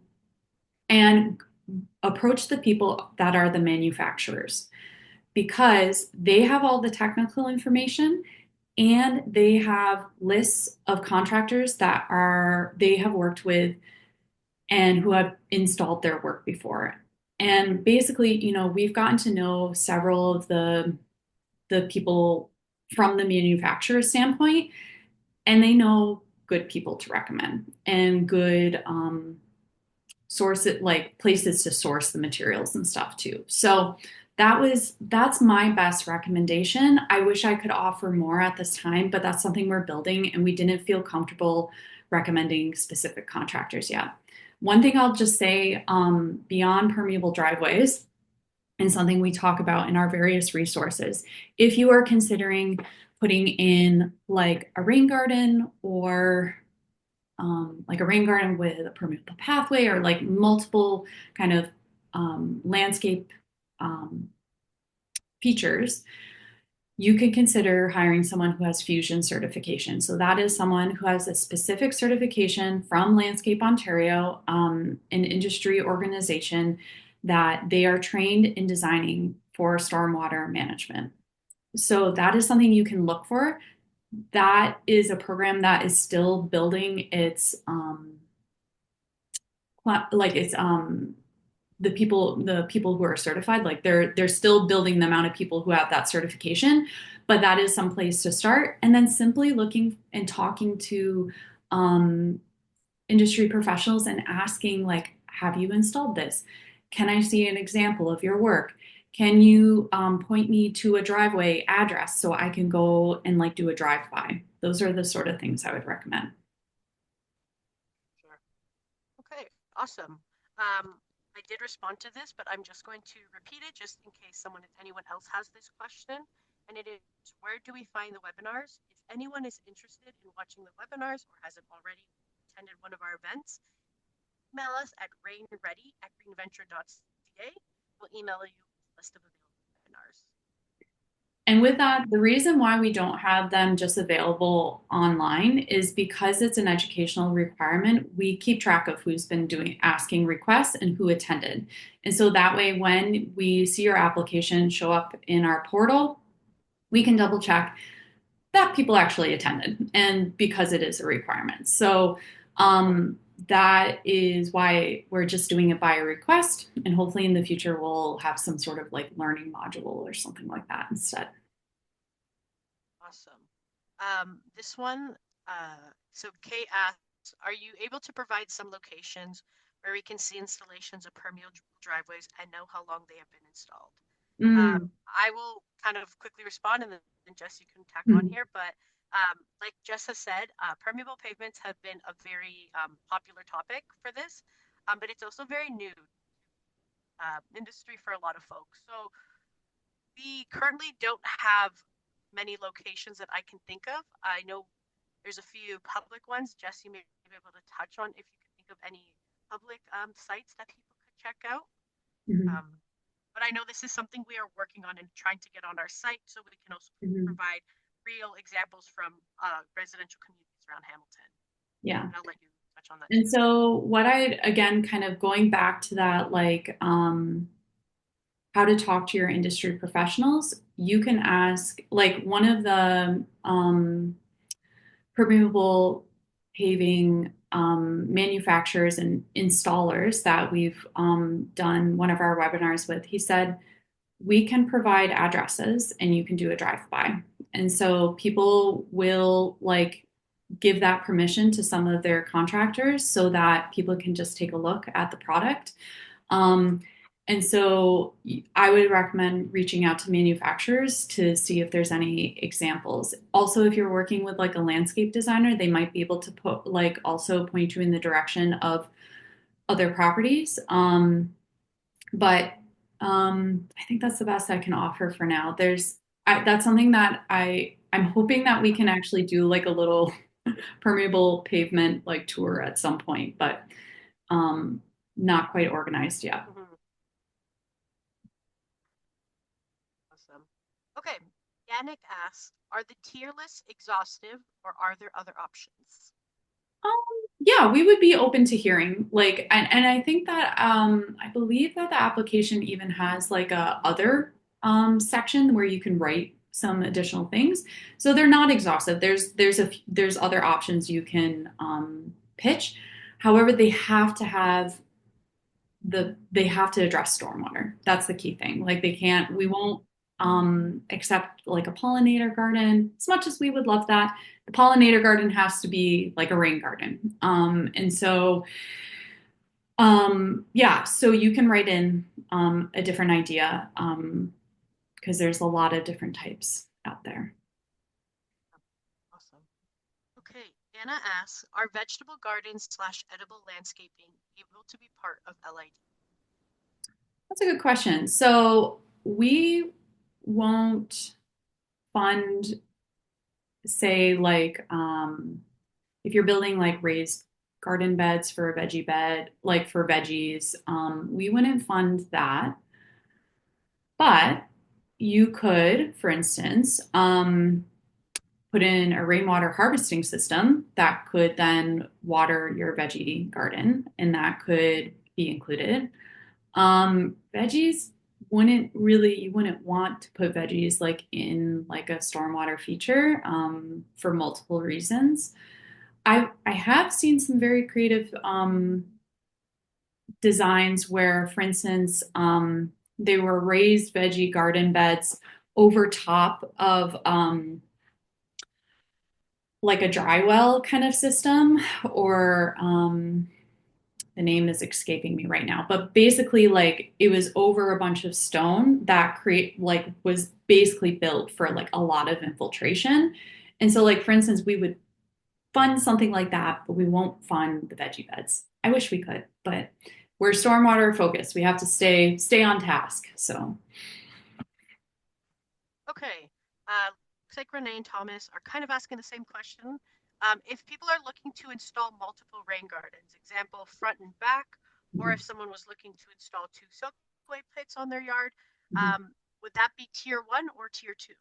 and approach the people that are the manufacturers because they have all the technical information and they have lists of contractors that are they have worked with and who have installed their work before. And basically, we've gotten to know several of the people from the manufacturer standpoint, and they know good people to recommend and good source it like places to source the materials and stuff too. So that's my best recommendation. I wish I could offer more at this time, but that's something we're building and we didn't feel comfortable recommending specific contractors yet. One thing I'll just say beyond permeable driveways, and something we talk about in our various resources. If you are considering putting in like a rain garden or like a rain garden with a permeable pathway or like multiple kind of landscape um, features, you can consider hiring someone who has fusion certification. So that is someone who has a specific certification from Landscape Ontario, an industry organization that they are trained in designing for stormwater management. So that is something you can look for. That is a program that is still building its like its the people who are certified, like they're still building the amount of people who have that certification, but that is some place to start. And then simply looking and talking to um, industry professionals and asking like, have you installed this? Can I see an example of your work? Can you point me to a driveway address so I can go and like do a drive-by? Those are the sort of things I would recommend. Sure. Okay, awesome. I did respond to this, but I'm just going to repeat it just in case anyone else has this question. And it is, where do we find the webinars? If anyone is interested in watching the webinars or hasn't already attended one of our events, email us at rainready@greenventure.ca. We'll email you a list of available webinars. And with that, the reason why we don't have them just available online is because it's an educational requirement. We keep track of who's been asking requests and who attended. And so that way, when we see your application show up in our portal, we can double check that people actually attended and because it is a requirement. So that is why we're just doing it by a request. And hopefully in the future, we'll have some sort of like learning module or something like that instead. Awesome. This one, so Kate asks, are you able to provide some locations where we can see installations of permeable driveways and know how long they have been installed? Mm, I will kind of quickly respond and then Jess, you can tack on mm, here. But like Jess has said, permeable pavements have been a very popular topic for this, but it's also very new industry for a lot of folks. So we currently don't have many locations that I can think of. I know there's a few public ones. Jess, you may be able to touch on if you can think of any public sites that people could check out. mm, Um, but I know this is something we are working on and trying to get on our site so we can also mm. provide real examples from residential communities around Hamilton. Yeah. And I'll let you touch on that And too. so what I again kind of going back to that like how to talk to your industry professionals, you can ask like one of the permeable paving manufacturers and installers that we've done one of our webinars with. He said we can provide addresses and you can do a drive-by. And so people will like give that permission to some of their contractors so that people can just take a look at the product. Um, and so I would recommend reaching out to manufacturers to see if there's any examples. Also, if you're working with like a landscape designer, they might be able to put like also point you in the direction of other properties. But I think that's the best I can offer for now. That's something that I'm hoping that we can actually do like a little permeable pavement like tour at some point, but um, not quite organized yet. Mm-hmm. Awesome. Okay. Yannick asks, are the tier lists exhaustive or are there other options? Um, yeah, we would be open to hearing like, and I think that I believe that the application even has like a other section where you can write some additional things. So they're not exhaustive. There's other options you can pitch. However, they have to address stormwater. That's the key thing. Like we won't accept like a pollinator garden as much as we would love that. The pollinator garden has to be like a rain garden. And so yeah, so you can write in a different idea because there's a lot of different types out there. Awesome. Okay. Anna asks, are vegetable gardens slash edible landscaping able to be part of LID? That's a good question. So we won't fund, say, like if you're building like raised garden beds for a veggie bed, like for veggies, we wouldn't fund that. But you could, for instance, put in a rainwater harvesting system that could then water your veggie garden, and that could be included. Veggies you wouldn't want to put veggies like in like a stormwater feature for multiple reasons. I have seen some very creative designs where, for instance, they were raised veggie garden beds over top of like a dry well kind of system, or the name is escaping me right now, but basically like it was over a bunch of stone that create like was basically built for like a lot of infiltration. And so like for instance, we would fund something like that, but we won't fund the veggie beds. I wish we could, but we're stormwater focused. We have to stay on task. So Okay. Looks like Renee and Thomas are kind of asking the same question. If people are looking to install multiple rain gardens, example, front and back, or mhm, if someone was looking to install two soakaway pits on their yard, mhm. would that be tier one or tier two?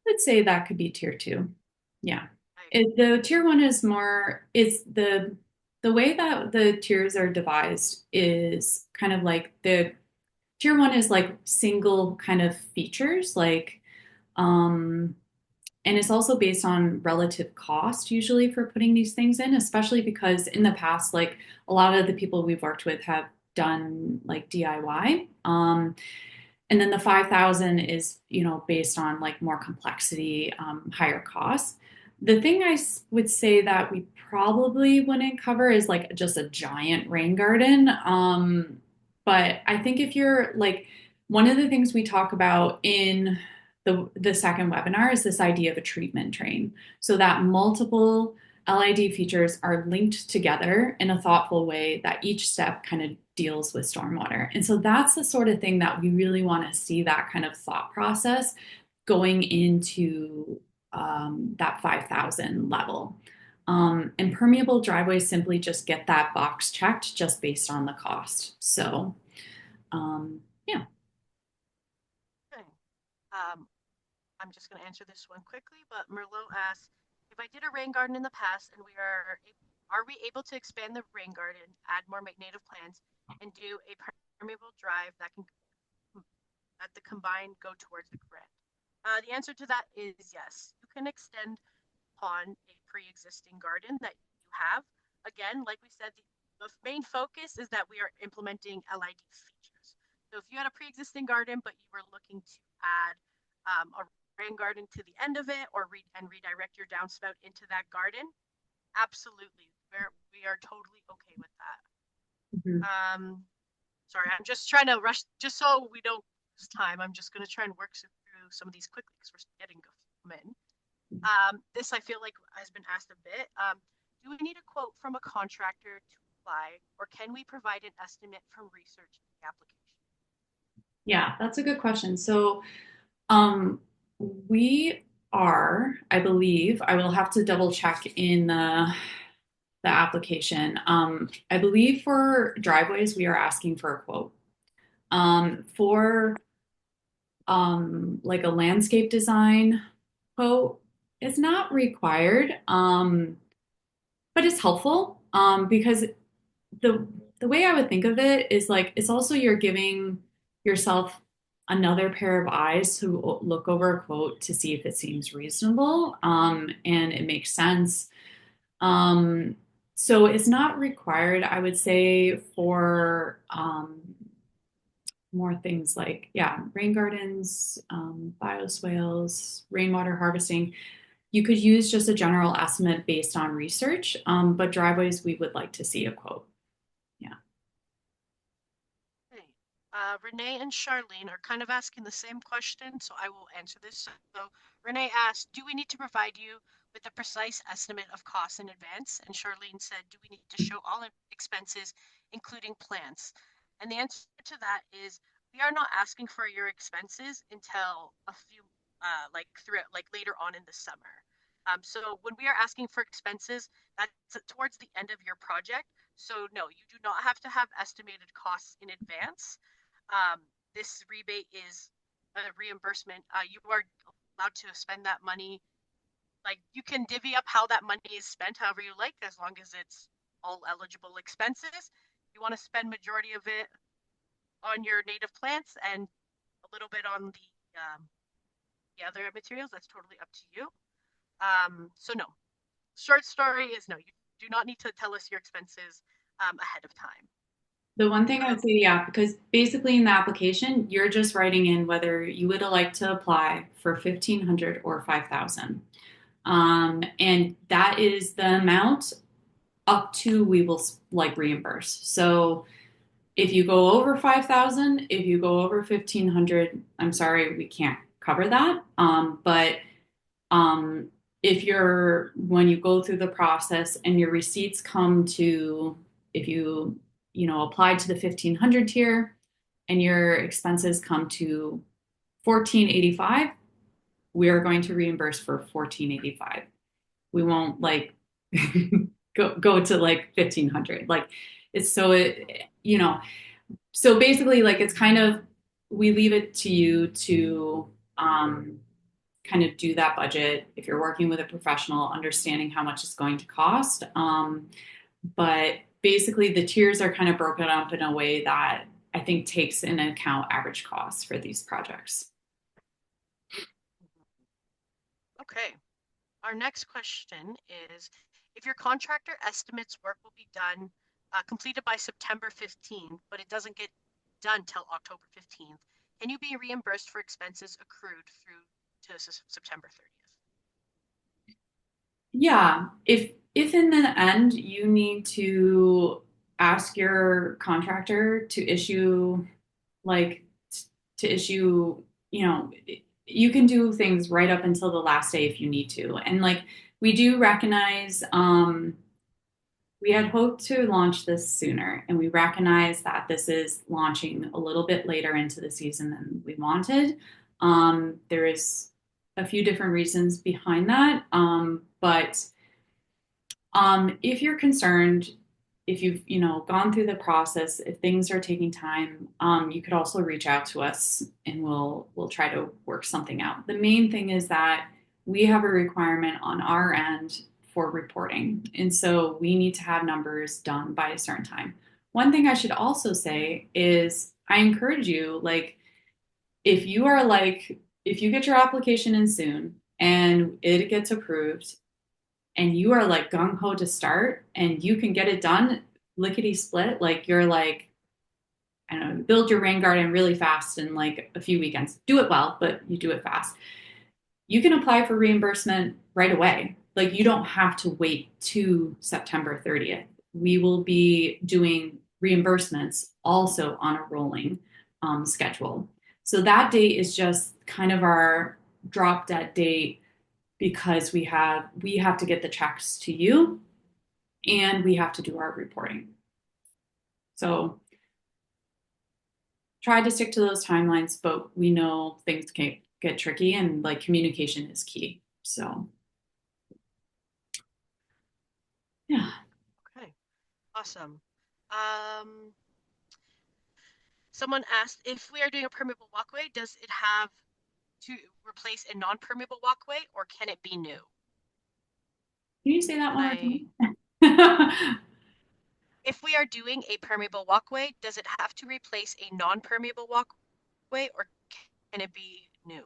I'd say that could be tier two. Yeah. I agree. The tier one is more, it's the way that the tiers are devised is kind of like the tier one is like single kind of features. Like Um, and it's also based on relative cost usually for putting these things in, especially because in the past, like a lot of the people we've worked with have done like DIY. And then the 5,000 is, based on like more complexity, higher costs. The thing would say that we probably wouldn't cover is like just a giant rain garden. But I think if you're like, one of the things we talk about in the second webinar is this idea of a treatment train, so that multiple LID features are linked together in a thoughtful way that each step kind of deals with stormwater. And so that's the sort of thing that we really want to see, that kind of thought process going into that 5,000 level. And permeable driveways simply just get that box checked just based on the cost. So, yeah. Okay. Um, I'm just going to answer this one quickly, but Merlot asks, if I did a rain garden in the past and are we able to expand the rain garden, add more native plants, and do a permeable drive that the combined go towards the grid? The answer to that is yes. You can extend upon a pre-existing garden that you have. Again, like we said, the main focus is that we are implementing LID features. So if you had a pre-existing garden, but you were looking to add a rain garden to the end of it and redirect your downspout into that garden, absolutely. We are totally okay with that. Mhm. Sorry, I'm just trying to rush, just so we don't lose time. I'm just going to try and work through some of these quickly because we're getting them in. This I feel like has been asked a bit. Do we need a quote from a contractor to apply, or can we provide an estimate from research in the application? Yeah, that's a good question. So, um, we are, I believe, I will have to double check in the application. I believe for driveways, we are asking for a quote. For like a landscape design quote, it's not required, but it's helpful, because the the way I would think of it is like it's also you're giving yourself another pair of eyes to look over a quote to see if it seems reasonable, and it makes sense. Um, so it's not required, I would say, for more things like, yeah, rain gardens, bioswales, rainwater harvesting. You could use just a general estimate based on research, but driveways, we would like to see a quote. Yeah. Okay. Renee and Charlene are kind of asking the same question, so I will answer this. So Renee asked, do we need to provide you with a precise estimate of costs in advance? And Charlene said, do we need to show all expenses, including plants? And the answer to that is we are not asking for your expenses until a few, like later on in the summer. So when we are asking for expenses, that's towards the end of your project. So no, you do not have to have estimated costs in advance. This rebate is a reimbursement. You are allowed to spend that money. Like you can divvy up how that money is spent however you like, as long as it's all eligible expenses. You want to spend majority of it on your native plants and a little bit on the other materials. That's totally up to you. So no, short story is no, you do not need to tell us your expenses ahead of time. The one thing I Um, would say, yeah, because basically in the application, you're just writing in whether you would like to apply for 1,500 or 5,000. And that is the amount up to we will like reimburse. So if you go over 5,000, if you go over 1,500, I'm sorry, we can't cover that. But um, if you're, when you go through the process and your receipts come to, if you applied to the 1,500 tier and your expenses come to 1,485, we are going to reimburse for 1,485. We won't like go to like 1,500. Like it's so so basically like it's kind of, we leave it to you to kind of do that budget if you're working with a professional, understanding how much it's going to cost. But basically the tiers are kind of broken up in a way that I think takes into account average costs for these projects. Okay. Our next question is, if your contractor estimates work will be done, completed by September 15th, but it doesn't get done till October 15th, can you be reimbursed for expenses accrued through to September 30th? Yeah, if in the end you need to ask your contractor to issue like to issue, you know, you can do things right up until the last day if you need to. And like we do recognize we had hoped to launch this sooner, and we recognize that this is launching a little bit later into the season than we wanted. There is a few different reasons behind that, but if you're concerned, if you've gone through the process, if things are taking time, you could also reach out to us, and we'll try to work something out. The main thing is that we have a requirement on our end for reporting, and so we need to have numbers done by a certain time. One thing I should also say is I encourage you, like, if you are like, if you get your application in soon and it gets approved and you are like gung ho to start and you can get it done lickety split, like you're like, I don't know, build your rain garden really fast in like a few weekends. Do it well, but you do it fast. You can apply for reimbursement right away. Like you don't have to wait to September 30th. We will be doing reimbursements also on a rolling schedule. So that date is just kind of our drop dead date because we have to get the checks to you and we have to do our reporting. So try to stick to those timelines, but we know things can get tricky and like communication is key. So yeah. Okay, awesome. Um, Someone asked if we are doing a permeable walkway, does it have to replace a non-permeable walkway or can it be new? Can you say that And one more I, time? if we are doing a permeable walkway, does it have to replace a non-permeable walkway or can it be new?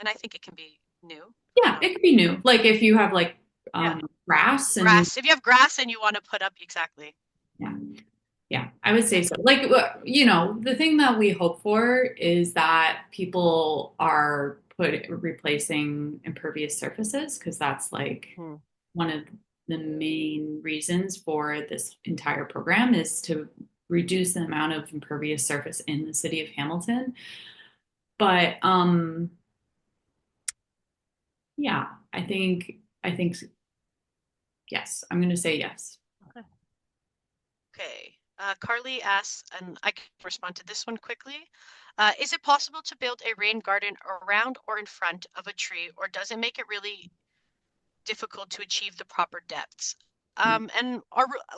And I think it can be new. I Yeah, don't, it could be new. Like if you have like yeah, grass and grass. If you have grass and you want to put up, exactly. yeah, yeah, I would say so. Like, the thing that we hope for is that people are replacing impervious surfaces because that's like Hmm. one of the main reasons for this entire program is to reduce the amount of impervious surface in the city of Hamilton. But yeah, I think yes, I'm going to say yes. Okay. Carly asks, and I can respond to this one quickly. Is it possible to build a rain garden around or in front of a tree, or does it make it really difficult to achieve the proper depths? And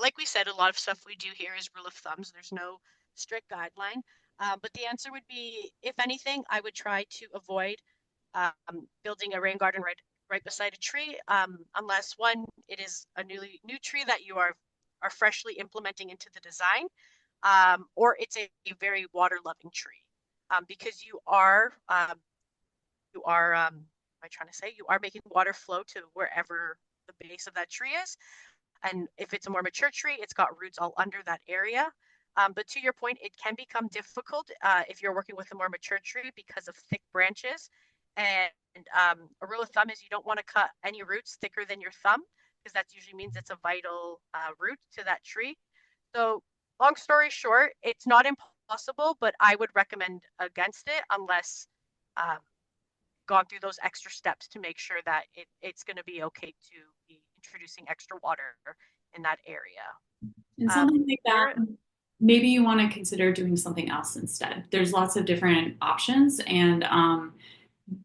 like we said, a lot of stuff we do here is rule of thumbs. There's no strict guideline. But the answer would be, if anything, I would try to avoid building a rain garden right beside a tree, unless one, it is a new tree that you are freshly implementing into the design, or it's a very water loving tree, because am I trying to say you are making water flow to wherever the base of that tree is. And if it's a more mature tree, it's got roots all under that area. But to your point, it can become difficult if you're working with a more mature tree because of thick branches. And a rule of thumb is you don't want to cut any roots thicker than your thumb because that usually means it's a vital root to that tree. So, long story short, it's not impossible, but I would recommend against it unless um, gone through those extra steps to make sure that it's going to be okay to be introducing extra water in that area. And something like that, Aaron, maybe you want to consider doing something else instead. There's lots of different options, and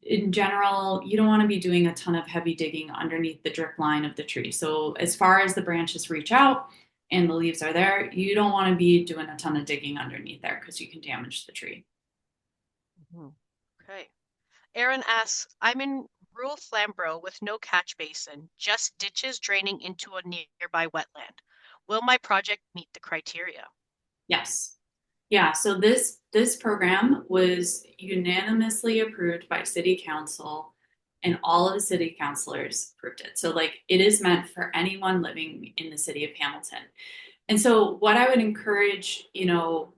in general, you don't want to be doing a ton of heavy digging underneath the drip line of the tree. So as far as the branches reach out and the leaves are there, you don't want to be doing a ton of digging underneath there because you can damage the tree. okay. Aaron asks, I'm in rural Flamborough with no catch basin, just ditches draining into a nearby wetland. Will my project meet the criteria? Yes. Yeah, so this program was unanimously approved by City Council and all of the city councilors approved it. So like it is meant for anyone living in the city of Hamilton. And so what I would encourage,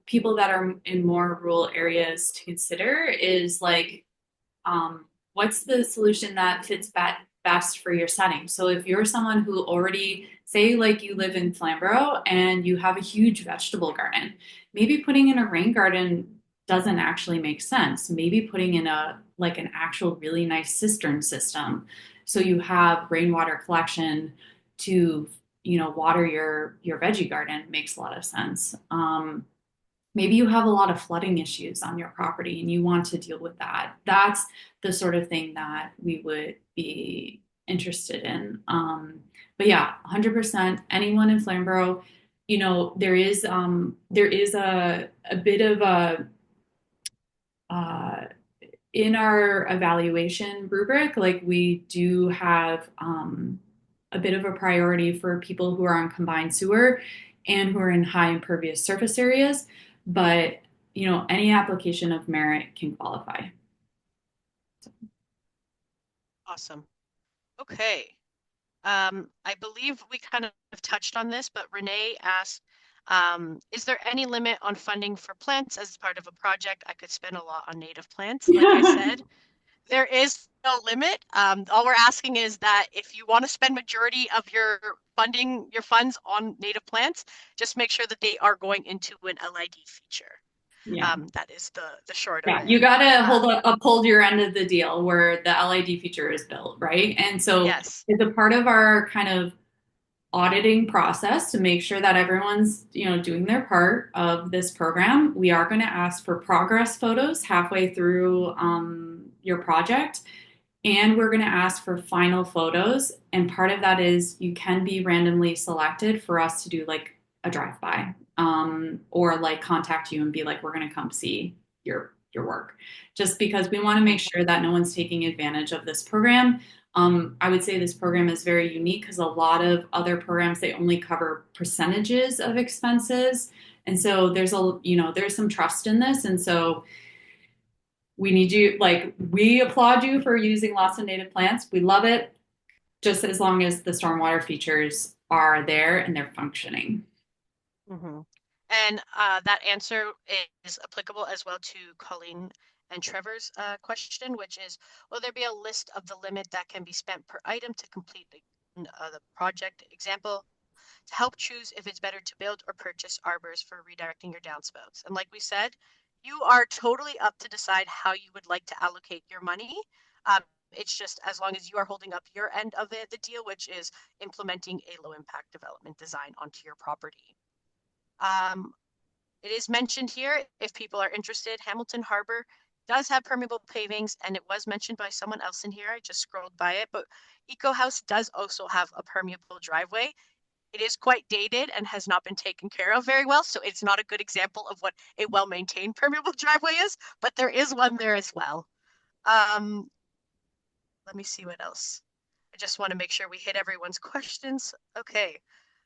people that are in more rural areas to consider is like, what's the solution that fits best for your setting? So if you're someone who already, say, like you live in Flamborough and you have a huge vegetable garden, maybe putting in a rain garden doesn't actually make sense. Maybe putting in an actual really nice cistern system so you have rainwater collection to water your veggie garden makes a lot of sense. Maybe you have a lot of flooding issues on your property and you want to deal with that. That's the sort of thing that we would be interested in. But yeah, 100%. Anyone in Flamborough, there is a bit of a uh, in our evaluation rubric, like we do have a bit of a priority for people who are on combined sewer and who are in high impervious surface areas. But, any application of merit can qualify. Awesome. Okay. I believe we kind of touched on this, but Renee asked, is there any limit on funding for plants as part of a project? I could spend a lot on native plants. Like I said, there is no limit. All we're asking is that if you want to spend majority of your funding, your funds on native plants, just make sure that they are going into an LID feature. Yeah. That is the short of Yeah, it. you got to Um, uphold your end of the deal where the LID feature is built, right? And so yes. it's a part of our kind of auditing process to make sure that everyone's doing their part of this program. We are going to ask for progress photos halfway through your project, and we're going to ask for final photos. And part of that is you can be randomly selected for us to do like a drive by, or like contact you and be like, we're going to come see your work, just because we want to make sure that no one's taking advantage of this program. I would say this program is very unique because a lot of other programs, they only cover percentages of expenses. And so there's some trust in this. And so we need you, like, we applaud you for using lots of native plants. We love it, just as long as the stormwater features are there and they're functioning. Mm-hmm. And that answer is applicable as well to Colleen and Trevor's question, which is, will there be a list of the limit that can be spent per item to complete the project? Example, to help choose if it's better to build or purchase arbors for redirecting your downspouts. And like we said, you are totally up to decide how you would like to allocate your money. Um, it's just as long as you are holding up your end of the deal, which is implementing a low impact development design onto your property. Um, it is mentioned here, if people are interested, Hamilton Harbor does have permeable pavings, and it was mentioned by someone else in here. I just scrolled by it, but Eco House does also have a permeable driveway. It is quite dated and has not been taken care of very well, so it's not a good example of what a well-maintained permeable driveway is, but there is one there as well. Um, let me see what else. I just want to make sure we hit everyone's questions. Okay.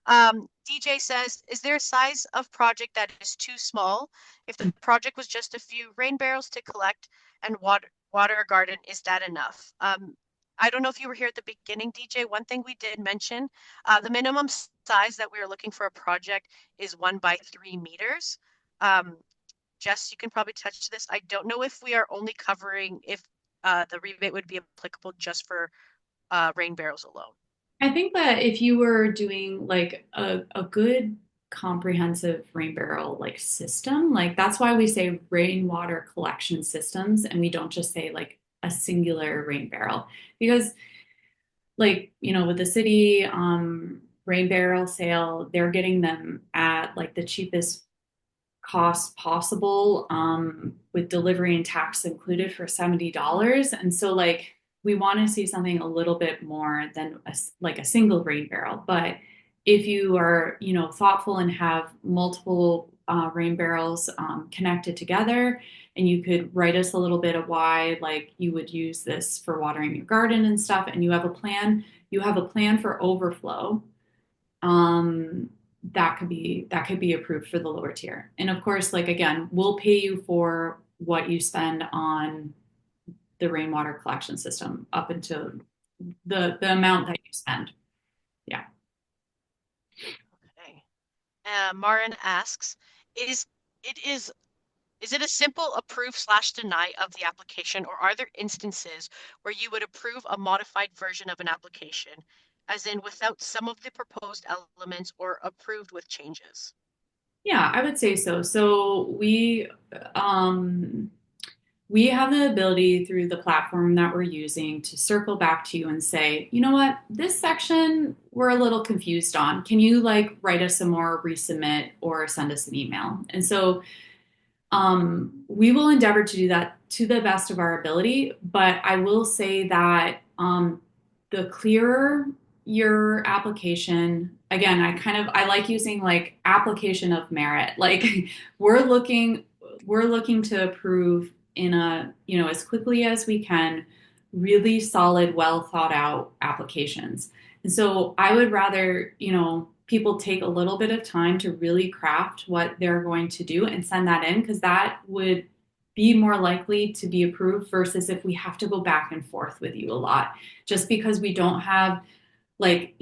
DJ says, is there a size of project that is too small? If the project was just a few rain barrels to collect and water a garden, is that enough? I don't know if you were here at the beginning, DJ. One thing we did mention, the minimum size that we are looking for a project is 1 by 3 meters. Um, Jess, you can probably touch this. I don't know if we are only covering if the rebate would be applicable just for rain barrels alone. I think that if you were doing like a good comprehensive rain barrel like system, like that's why we say rainwater collection systems and we don't just say like a singular rain barrel. Because like, with the city rain barrel sale, they're getting them at like the cheapest cost possible, with delivery and tax included for $70. And so like we want to see something a little bit more than like a single rain barrel. But if you are, thoughtful and have multiple rain barrels connected together, and you could write us a little bit of why like you would use this for watering your garden and stuff, and you have a plan for overflow, um, that could be approved for the lower tier. And of course, like again, we'll pay you for what you spend on the rainwater collection system up into the amount that you spend. Yeah. Okay. Marin asks, is it is is it a simple approve slash deny of the application, or are there instances where you would approve a modified version of an application, as in without some of the proposed elements or approved with changes? Yeah, I would say so. So um we have the ability through the platform that we're using to circle back to you and say, you know what, this section we're a little confused on. Can you like write us some more, resubmit, or send us an email? And so we will endeavor to do that to the best of our ability. But I will say that the clearer your application, again, I like using like application of merit. Like we're looking we're looking to approve in a, as quickly as we can, really solid, well thought out applications. And so I would rather, people take a little bit of time to really craft what they're going to do and send that in, because that would be more likely to be approved versus if we have to go back and forth with you a lot, just because we don't have like,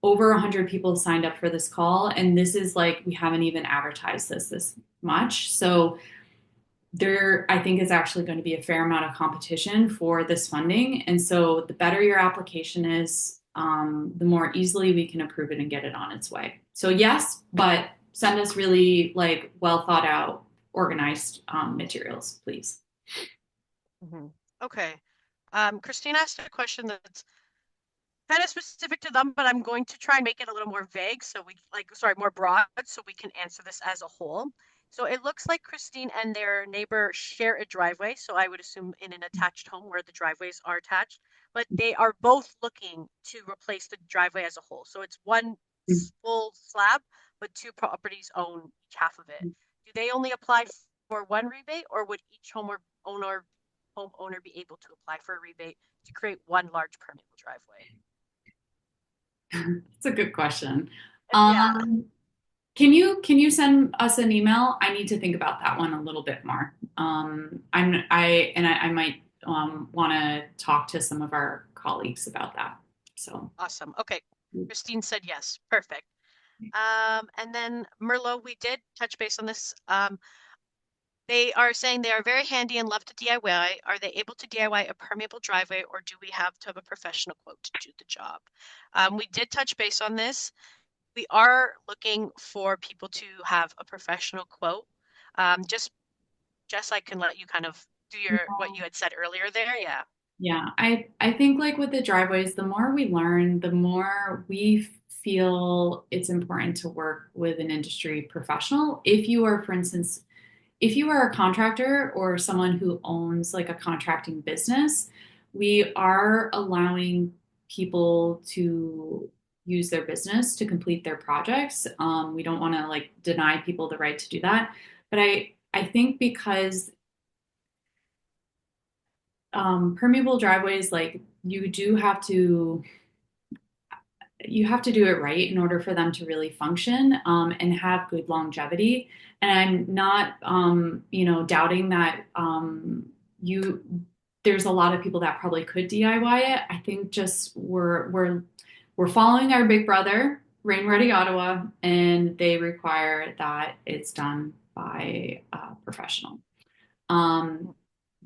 over 100 people signed up for this call. And this is like, we haven't even advertised this much. So there, I think, is actually going to be a fair amount of competition for this funding. And so the better your application is, the more easily we can approve it and get it on its way. So yes, but send us really like well thought out, organized materials, please. Mhm. Okay. Christine asked a question that's kind of specific to them, but I'm going to try and make it a little more vague so we like, sorry, more broad so we can answer this as a whole. So it looks like Christine and their neighbor share a driveway. So I would assume in an attached home where the driveways are attached, but they are both looking to replace the driveway as a whole. So it's one full slab, but two properties own each half of it. Do they only apply for one rebate, or would each homeowner be able to apply for a rebate to create one large permeable driveway? It's a good question. Yeah, Um, can you send us an email? I need to think about that one a little bit more. I might want to talk to some of our colleagues about that. So awesome. Okay. Christine said yes. Perfect. And then Merlot, we did touch base on this. They are saying they are very handy and love to DIY. Are they able to DIY a permeable driveway, or do we have to have a professional quote to do the job? We did touch base on this. We are looking for people to have a professional quote. Just Jess, I can let you kind of do your what you had said earlier there. Yeah. yeah, I think like with the driveways, the more we learn, the more we feel it's important to work with an industry professional. If you are, for instance, if you are a contractor or someone who owns like a contracting business, we are allowing people to use their business to complete their projects. We don't want to like deny people the right to do that. But I think because permeable driveways, like you have to do it right in order for them to really function, and have good longevity. And I'm not, doubting that you there's a lot of people that probably could DIY it. I think just we're following our big brother, Rain Ready Ottawa, and they require that it's done by a professional. Um,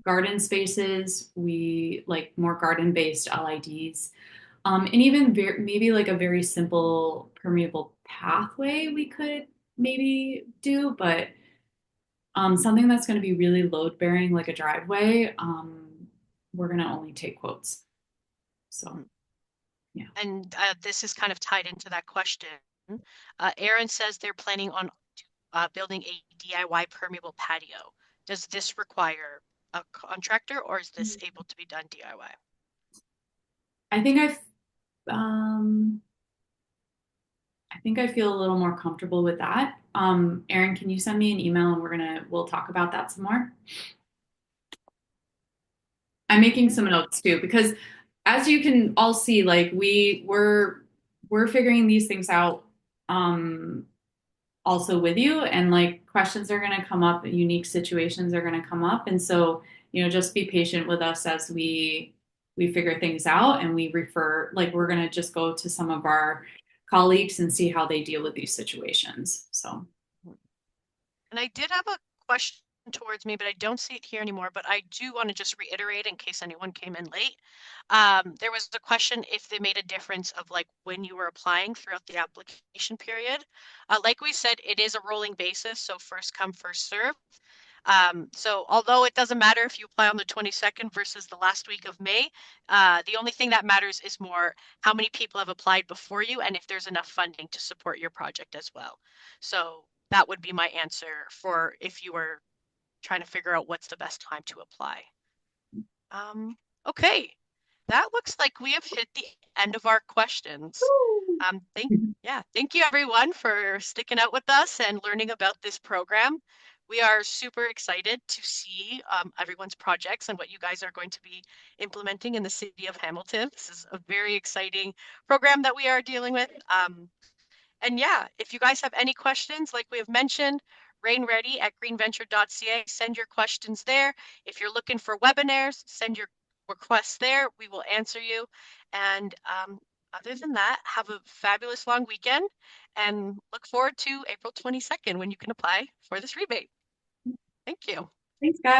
Garden spaces, we like more garden based LIDs. And even maybe like a very simple permeable pathway we could maybe do, but something that's going to be really load bearing, like a driveway, we're going to only take quotes. So, Mhm. yeah. And this is kind of tied into that question. Aaron says they're planning on building a DIY permeable patio. Does this require a contractor, or is this able to be done DIY? I think um, I think I feel a little more comfortable with that. Aaron, can you send me an email and we'll talk about that some more? I'm making some notes too, because as you can all see, like we're figuring these things out also with you, and like questions are going to come up, unique situations are going to come up. And so just be patient with us as we figure things out and we refer, like we're going to just go to some of our colleagues and see how they deal with these situations. So, And I did have a question towards me, but I don't see it here anymore. But I do want to just reiterate in case anyone came in late. There was a question if they made a difference of like when you were applying throughout the application period. Like we said, it is a rolling basis, so first come, first serve. So although it doesn't matter if you apply on the 22nd versus the last week of May, the only thing that matters is more how many people have applied before you and if there's enough funding to support your project as well. So that would be my answer for if you were trying to figure out what's the best time to apply. Um, okay, that looks like we have hit the end of our questions. Um, thank, thank you everyone for sticking out with us and learning about this program. We are super excited to see everyone's projects and what you guys are going to be implementing in the city of Hamilton. This is a very exciting program that we are dealing with. And yeah, if you guys have any questions, like we have mentioned, rainready@greenventure.ca, send your questions there. If you're looking for webinars, send your requests there. We will answer you. And other than that, have a fabulous long weekend and look forward to April 22nd when you can apply for this rebate. Thank you. thanks, guys.